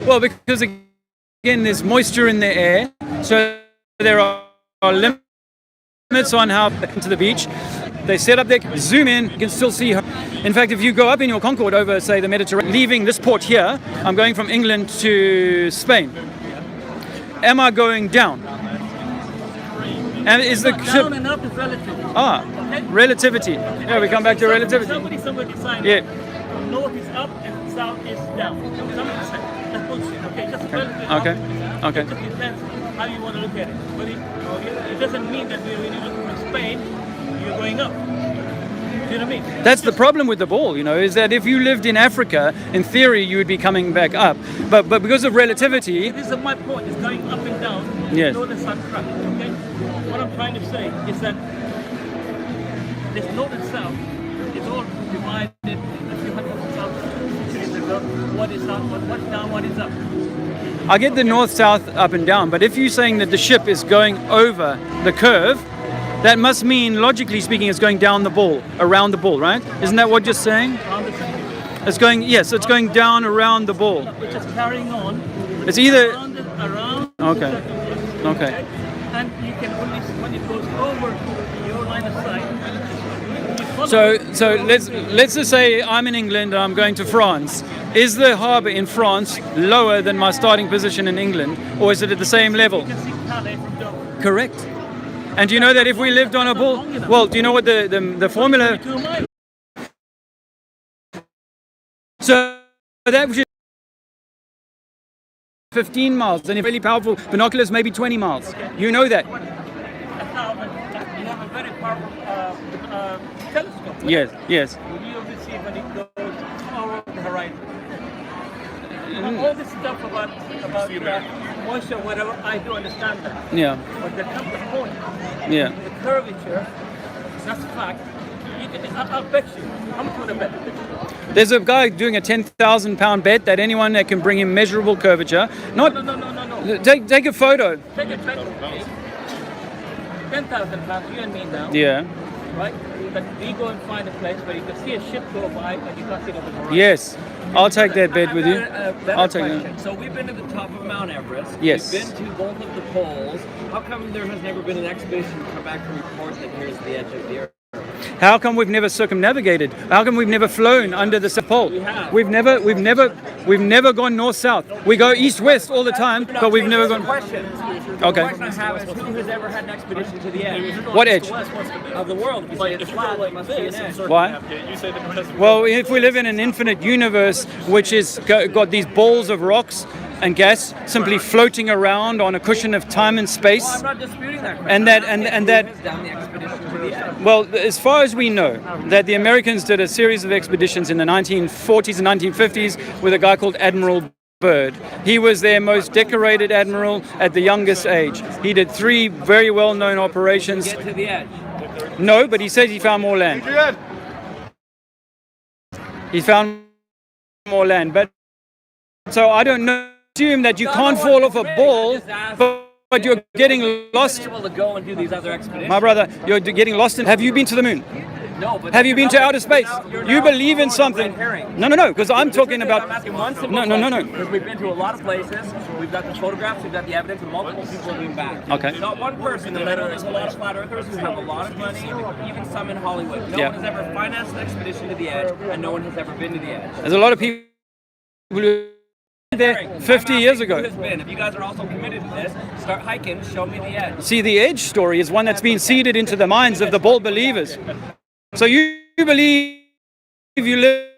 Well, because again, there's moisture in the air, so there are limits on how into the beach. They set up their zoom in. You can still see her. In fact, if you go up in your Concorde over, say, the Mediterranean, leaving this port here, I'm going from England to Spain. Am I going down? And is the ship Down and up is relative. okay. Relativity? Yeah, we come back to relativity. Somebody decided Yeah. north is up and south is down. Somebody said that's bullshit. Okay, just relative. Okay. Okay. It just depends how you want to look at it. But it doesn't mean that when you look from Spain, you're going up. Do you know what I mean? That's the problem with the ball, is that if you lived in Africa, in theory, you would be coming back up. But because of relativity, This is my point. It's going up and down. Yes. North and south track. Okay. What I'm trying to say is that this north and south is all divided a few hundred south cities ago. What is up? What's down? What is up? I get the north, south, up and down. But if you're saying that the ship is going over the curve, that must mean, logically speaking, it's going down the ball, around the ball, right? Isn't that what you're saying? It's going, yes, it's going down around the ball. It's just carrying on. It's either, Around. okay, okay. And you can only when it goes over your line of sight. you follow So it. let's just say I'm in England and I'm going to France. Is the harbour in France lower than my starting position in England, or is it at the same level? You can see Calais from Dover. Correct. And do you know that if we lived on a bull, well, do you know what the formula? 2 miles. So that was 15 miles, and if really powerful binoculars, maybe 20 miles. You know that? You have a very powerful telescope. Yes, yes. You only see when it goes over the horizon. All this stuff about moisture, whatever, I do understand that. Yeah, But there comes a point, yeah. the curvature, that's a fact. I'll bet you. How much would I bet? There's a guy doing a 10,000 pound bet that anyone that can bring him measurable curvature, No. take a photo. Take a bet. 10,000 pounds, you and me now. Yeah. Right? That we go and find a place where you can see a ship go by and you can't see it over the horizon. Yes, I'll take that bet with you. I'll take question. that. So we've been to the top of Mount Everest. Yes. We've been to both of the poles. How come there has never been an expedition to come back to report that here's the edge of the Earth? How come we've never circumnavigated? How come we've never flown under the South Pole? We have. We've never gone north-south. We go east-west all the time, but we've never gone. Question. Okay. The question I have is who has ever had an expedition to the edge What edge? of the world? If you say it's flat, it must be an edge. Why? You say that because Well, if we live in an infinite universe, which is got these balls of rocks and gas simply floating around on a cushion of time and space. I'm not disputing that question. And that- I'm asking and that- who has done the expedition to the edge. Well, as far as we know, that the Americans did a series of expeditions in the 1940s and 1950s with a guy called Admiral Byrd. He was their most decorated admiral at the youngest age. He did 3 very well-known operations. Get to the edge. No, but he says he found more land. He found more land, but so I don't know. Assume that you can't fall off a ball, but you're getting lost. Able to go and do these other expeditions. My brother, you're getting lost in. Have you been to the moon? No, but Have you been to outer space? You're You now believe in throwing something. red herring. No, because I'm talking I'm about. asking one simple No. question, because we've been to a lot of places. We've got the photographs, we've got the evidence, and multiple people have been back. Okay. Not one person. And I know there's a lot of flat earthers who have a lot of money, even some in Hollywood. No Yeah. one has ever financed an expedition to the edge, and no one has ever been to the edge. There's a lot of people who were there 50 years ago. Who has been? If you guys are also committed to this, start hiking. Show me the edge. See, the edge story is one that's been seeded into the minds of the ball believers. So you believe you live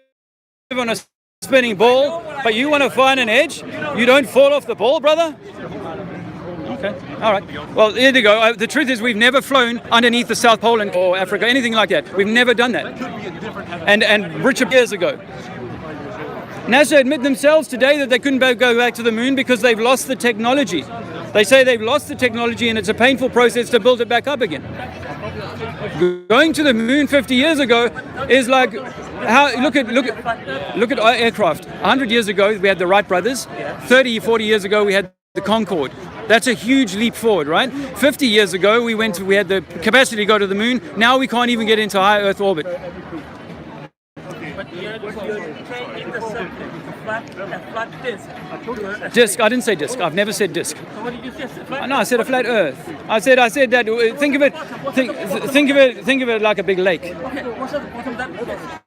on a spinning ball, but you want to find an edge? You don't fall off the ball, brother? Okay, all right. Well, here you go. The truth is we've never flown underneath the South Pole or Africa, anything like that. We've never done that. And Richard years ago. NASA admit themselves today that they couldn't go back to the moon because they've lost the technology. They say they've lost the technology and it's a painful process to build it back up again. Going to the moon 50 years ago is like how look at our aircraft. 100 years ago we had the Wright brothers. 30, 40 years ago we had the Concorde. That's a huge leap forward, right? 50 years ago we had the capacity to go to the moon. Now we can't even get into high Earth orbit. But you're changing the subject. The flat flat disc. Disc. I didn't say disc. I've never said disc. So what did you say? Flat No, I said a flat Earth. I said that. Think of it. Think of it like a big lake. Okay, what's that?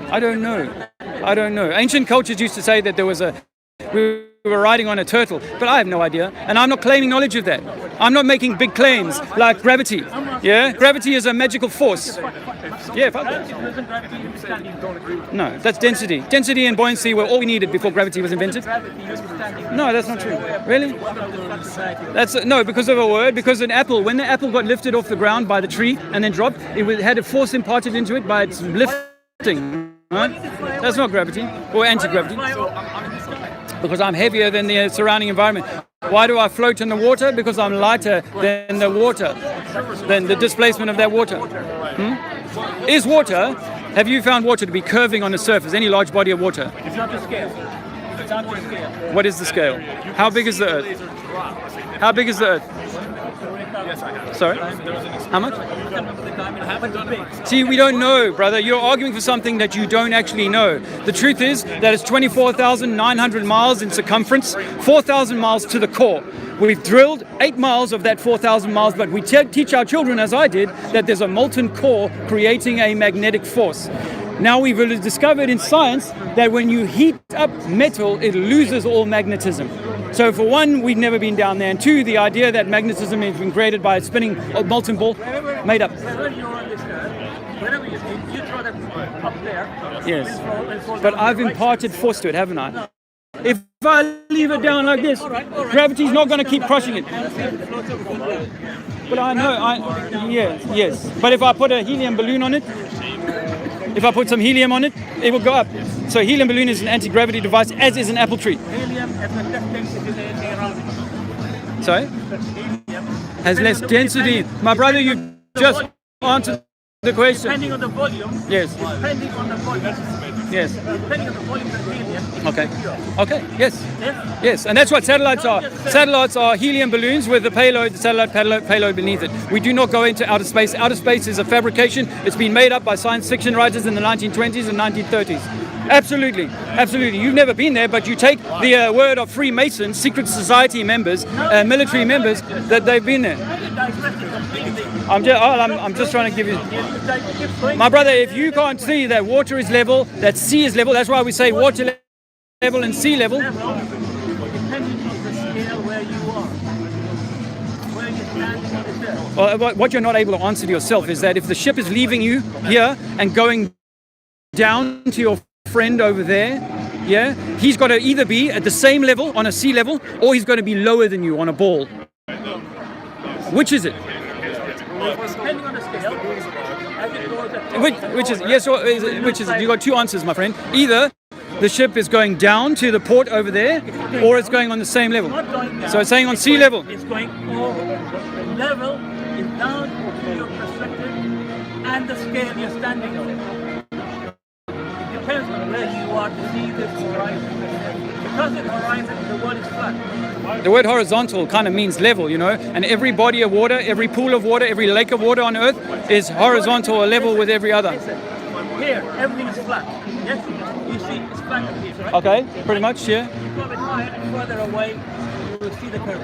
I don't know. Ancient cultures used to say that we were riding on a turtle, but I have no idea, and I'm not claiming knowledge of that. I'm not making big claims like gravity. Yeah, gravity is a magical force. Yeah, fuck that. No, that's density. Density and buoyancy were all we needed before gravity was invented. No, that's not true. Really? No, because of a word. Because an apple, when the apple got lifted off the ground by the tree and then dropped, had a force imparted into it by its lifting. Right? That's not gravity or anti-gravity. Because I'm heavier than the surrounding environment. Why do I float in the water? Because I'm lighter than the water, than the displacement of that water. Is water, have you found water to be curving on the surface, any large body of water? It's not the scale. It's not the scale. What is the scale? How big is the Earth? How big is the Earth? Sorry? How much? See, we don't know, brother. You're arguing for something that you don't actually know. The truth is that it's 24,900 miles in circumference, 4,000 miles to the core. We've drilled 8 miles of that 4,000 miles, but we teach our children, as I did, that there's a molten core creating a magnetic force. Now we've discovered in science that when you heat up metal, it loses all magnetism. So for one, we've never been down there. And two, the idea that magnetism has been created by a spinning molten ball, made up. Whenever you throw them up there. Yes. But I've imparted force to it, haven't I? If I leave it down like this, gravity's not going to keep crushing it. But I know, yes. But if I put a helium balloon on it, if I put some helium on it, it will go up. So helium balloon is an anti-gravity device, as is an apple tree. Helium has a less density than anything around it. Sorry? Has less density. My brother, you just answered the question. Depending on the volume. Yes. Depending on the volume. Yes. Depending on the volume of helium. Okay. Yes. And that's what satellites are. Satellites are helium balloons with the satellite payload beneath it. We do not go into outer space. Outer space is a fabrication. It's been made up by science fiction writers in the 1920s and 1930s. Absolutely. You've never been there, but you take the word of Freemasons, secret society members, military members, that they've been there. I'm just trying to give you... My brother, if you can't see that water is level, that sea is level, that's why we say water level and sea level. Depending on the scale where you are. Where you're standing on the earth. Well, what you're not able to answer to yourself is that if the ship is leaving you here and going down to your friend over there, yeah, he's got to either be at the same level on a sea level, or he's going to be lower than you on a ball. Which is it? Depending on the scale, as it goes at Which is yes, or which is you got two answers, my friend. Either the ship is going down to the port over there, or it's going on the same level. So it's saying on sea level. It's going over. The level is down to your perspective and the scale you're standing on. It depends on where you are to see this horizon. Because it's horizon, the world is flat. The word horizontal kind of means level, you know, and every body of water, every pool of water, every lake of water on Earth is horizontal or level with every other. Here, everything is flat. Yes? You see, it's flat up here, right? Okay, pretty much, yeah. If you go a bit higher and further away, you will see the curve.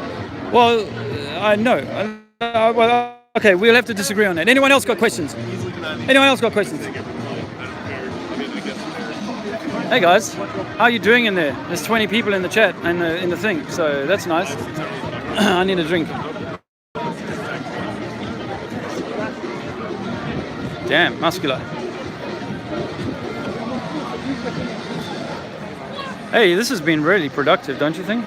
Well, I know. Well, okay, we'll have to disagree on that. Anyone else got questions? Hey guys, how are you doing in there? There's 20 people in the chat and in the thing, so that's nice. I need a drink. Damn, muscular. Hey, this has been really productive, don't you think?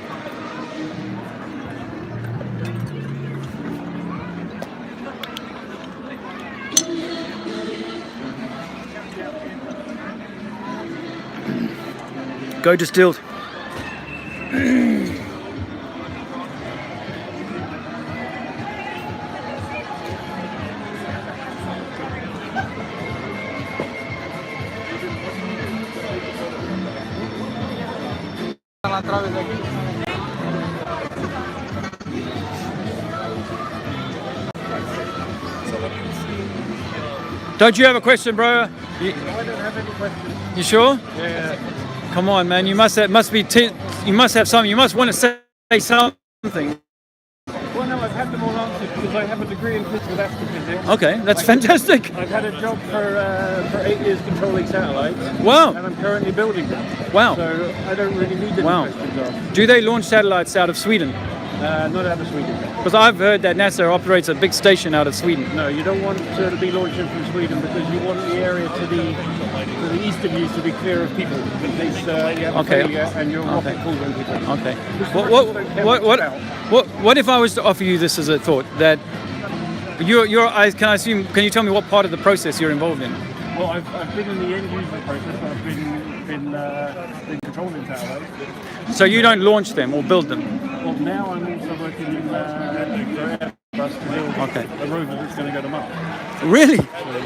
Go distilled. Don't you have a question, bro? I don't have any questions. You sure? Yeah. Come on, man. You must have something. You must want to say something. Well, no, I've had them all answered because I have a degree in physical astrophysics. Okay, that's fantastic. I've had a job for 8 years controlling satellites. Wow. And I'm currently building them. Wow. So I don't really need any questions asked. Do they launch satellites out of Sweden? Not out of Sweden. Because I've heard that NASA operates a big station out of Sweden. No, you don't want to be launching from Sweden because you want the area to the east of you to be clear of people in case you have a failure and your rocket falls on people. Okay. What if I was to offer you this as a thought that can you tell me what part of the process you're involved in? Well, I've been in the end user process. I've been controlling satellites. So you don't launch them or build them? Well, now I'm also working for Airbus to build a rover that's going to go to Mars. Really?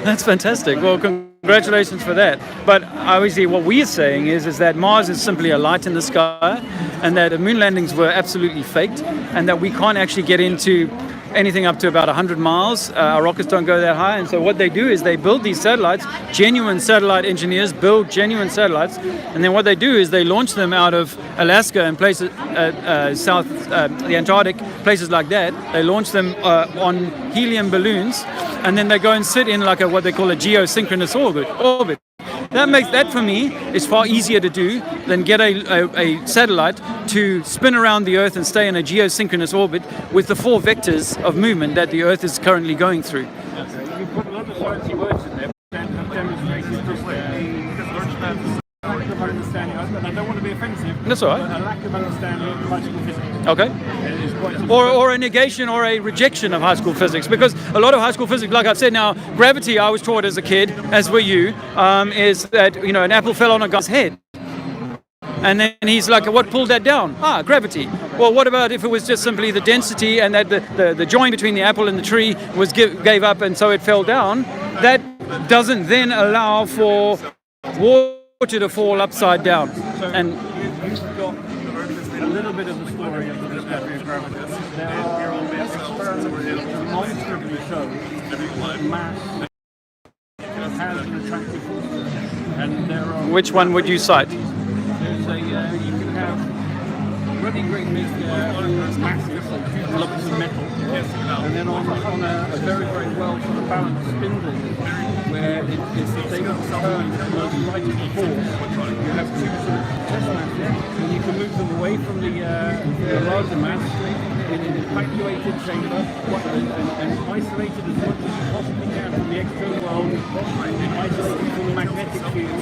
That's fantastic. Well, congratulations for that. But obviously what we're saying is that Mars is simply a light in the sky and that the moon landings were absolutely faked and that we can't actually get into anything up to about 100 miles. Our rockets don't go that high. And so what they do is they build these satellites. Genuine satellite engineers build genuine satellites. And then what they do is they launch them out of Alaska and places, the Antarctic, places like that. They launch them on helium balloons. And then they go and sit in like what they call a geosynchronous orbit. That for me is far easier to do than get a satellite to spin around the Earth and stay in a geosynchronous orbit with the 4 vectors of movement that the Earth is currently going through. You put a lot of fancy words in there, but have demonstrated just a lack of understanding, and I don't want to be offensive. That's all right. But a lack of understanding of high school physics. Okay. Or a negation or a rejection of high school physics, because a lot of high school physics, like I've said now, gravity I was taught as a kid, as were you, is that an apple fell on a guy's head. And then he's like, what pulled that down? Gravity. Well, what about if it was just simply the density and that the joint between the apple and the tree was gave up and so it fell down? That doesn't then allow for water to fall upside down. And you've got a little bit of the story of the discovery of gravity. There are experiments that demonstrably show that mass has an attractive force. And there are which one would you cite? you can have really great big massive lumps of metal, and then on a very, very well sort of balanced spindle where it's the thing of turn right at the force. You have 2 sort of test masses, and you can move them away from the larger mass in an evacuated chamber and isolated as much as you possibly can from the external world, and isolated from the magnetic field.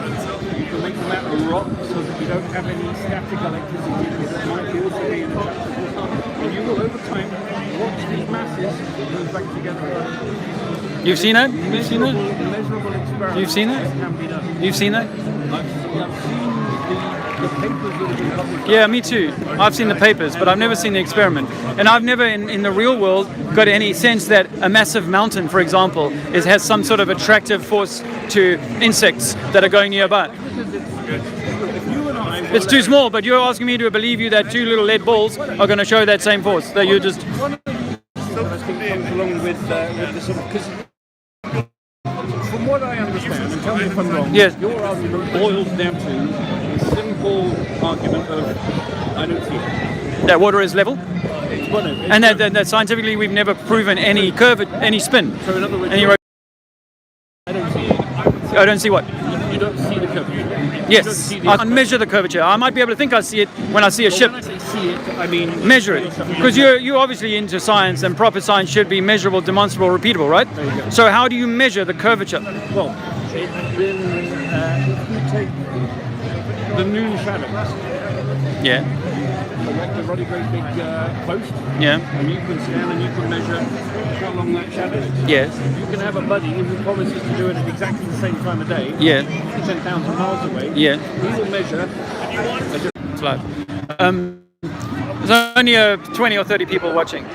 You can make them out of rock so that you don't have any static electricity that might also be an attractive force. And you will, over time, watch these masses move back together. You've seen it? You've seen it? Measurable experiments. You've seen it? That can be done. You've seen it? I've seen the papers that have been published. Yeah, me too. I've seen the papers, but I've never seen the experiment. And I've never, in the real world, got any sense that a massive mountain, for example, has some sort of attractive force to insects that are going nearby. It's too small, but you're asking me to believe you that 2 little lead balls are going to show that same force. That you're just... I think comes along with the sort of... Because from what I understand, and tell me if I'm wrong, yes. Your argument boils down to a simple argument of I don't see it. That water is level? Well, no, And that scientifically we've never proven any curve, any spin. So in other words, I don't see it. I don't see what? You don't see the curvature. Yes, I can measure the curvature. I might be able to think I see it when I see a ship. When I say see it, I mean Measure it, because you're obviously into science, and proper science should be measurable, demonstrable, repeatable, right? There you go. So how do you measure the curvature? Well, if you take the noon shadows, Yeah, erect a really great big post, yeah, and you can scan and you can measure how long that shadow is. yes, You can have a buddy who promises to do it at exactly the same time of day, yeah, 10,000 miles away. yeah. He will measure. It's live. There's only 20 or 30 people watching.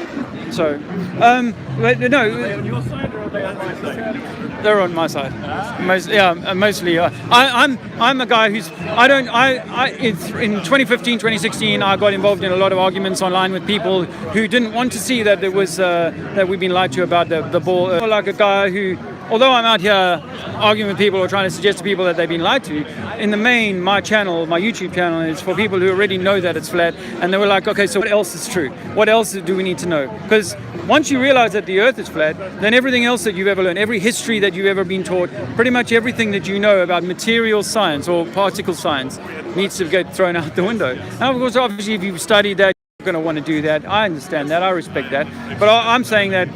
So, but no, On your side or are they on my side? they're on my side. Mostly. I'm a guy who's in 2015, 2016, I got involved in a lot of arguments online with people who didn't want to see that there was that we've been lied to about the ball. Like a guy who although I'm out here arguing with people or trying to suggest to people that they've been lied to, in the main, my YouTube channel is for people who already know that it's flat, and they were like, okay, so what else is true? What else do we need to know? Because once you realize that the Earth is flat, then everything else that you've ever learned, every history that you've ever been taught, pretty much everything that you know about material science or particle science needs to get thrown out the window. And of course, obviously, if you've studied that, you're going to want to do that. I understand that. I respect that. But I'm saying that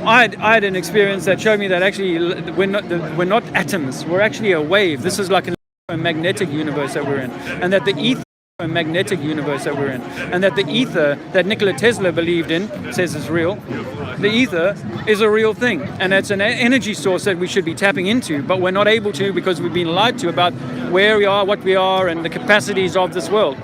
I had an experience that showed me that actually we're not atoms. We're actually a wave. This is like a magnetic universe that we're in, and that the ether. A magnetic universe that we're in, and that the ether that Nikola Tesla believed in says is real. The ether is a real thing, and it's an energy source that we should be tapping into, but we're not able to because we've been lied to about where we are, what we are, and the capacities of this world.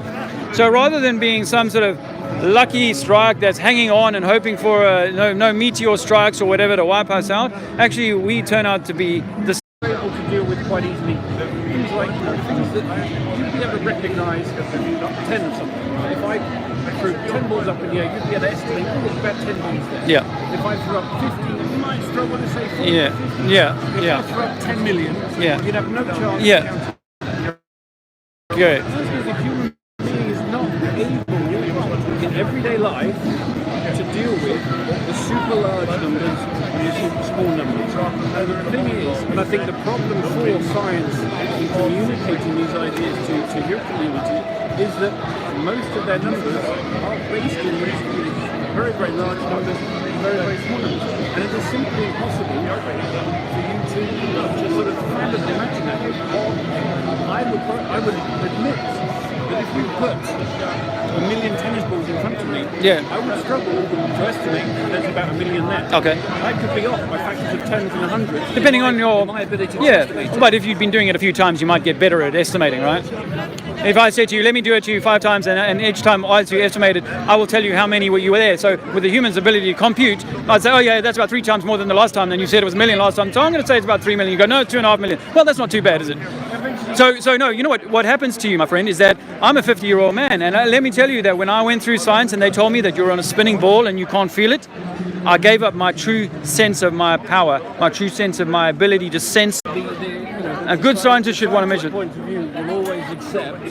So rather than being some sort of lucky strike that's hanging on and hoping for no meteor strikes or whatever to wipe us out, actually we turn out to be the able to deal with quite easily things like things that you'd be able to recognise 10 of something. If I threw 10 balls up in the air, you'd be able to estimate there's about 10 balls there. Yeah. If I threw up 50, you might struggle to say 40. Yeah. 50. Yeah. If Yeah. I threw up 10 million, Yeah. you'd have no chance. Yeah. Good. The human being is not able in everyday life to deal with the super large numbers and the super small numbers. And the thing is, and I think the problem for science in communicating these ideas to your community is that most of their numbers are based in very, very large numbers and very, very small numbers. And it is simply impossible for you to sort of randomly imagine that. I would admit that if you put a million tennis balls in front of me, I would struggle to estimate that there's about a million there. Okay. I could be off by factors of tens and hundreds. Depending on your my ability to estimate it. but if you've been doing it a few times, you might get better at estimating, right? If I said to you, let me do it to you 5 times, and each time as you estimate it, I will tell you how many you were there. So with the human's ability to compute, I'd say, oh yeah, that's about 3 times more than the last time. Then you said it was a million last time, so I'm going to say it's about 3 million. You go, no, 2.5 million. Well, that's not too bad, is it? So no, you know what happens to you, my friend, is that I'm a 50-year-old man, and let me tell you that when I went through science and they told me that you're on a spinning ball and you can't feel it, I gave up my true sense of my power, my true sense of my ability to sense. A good scientist should want to measure. Point of view will always accept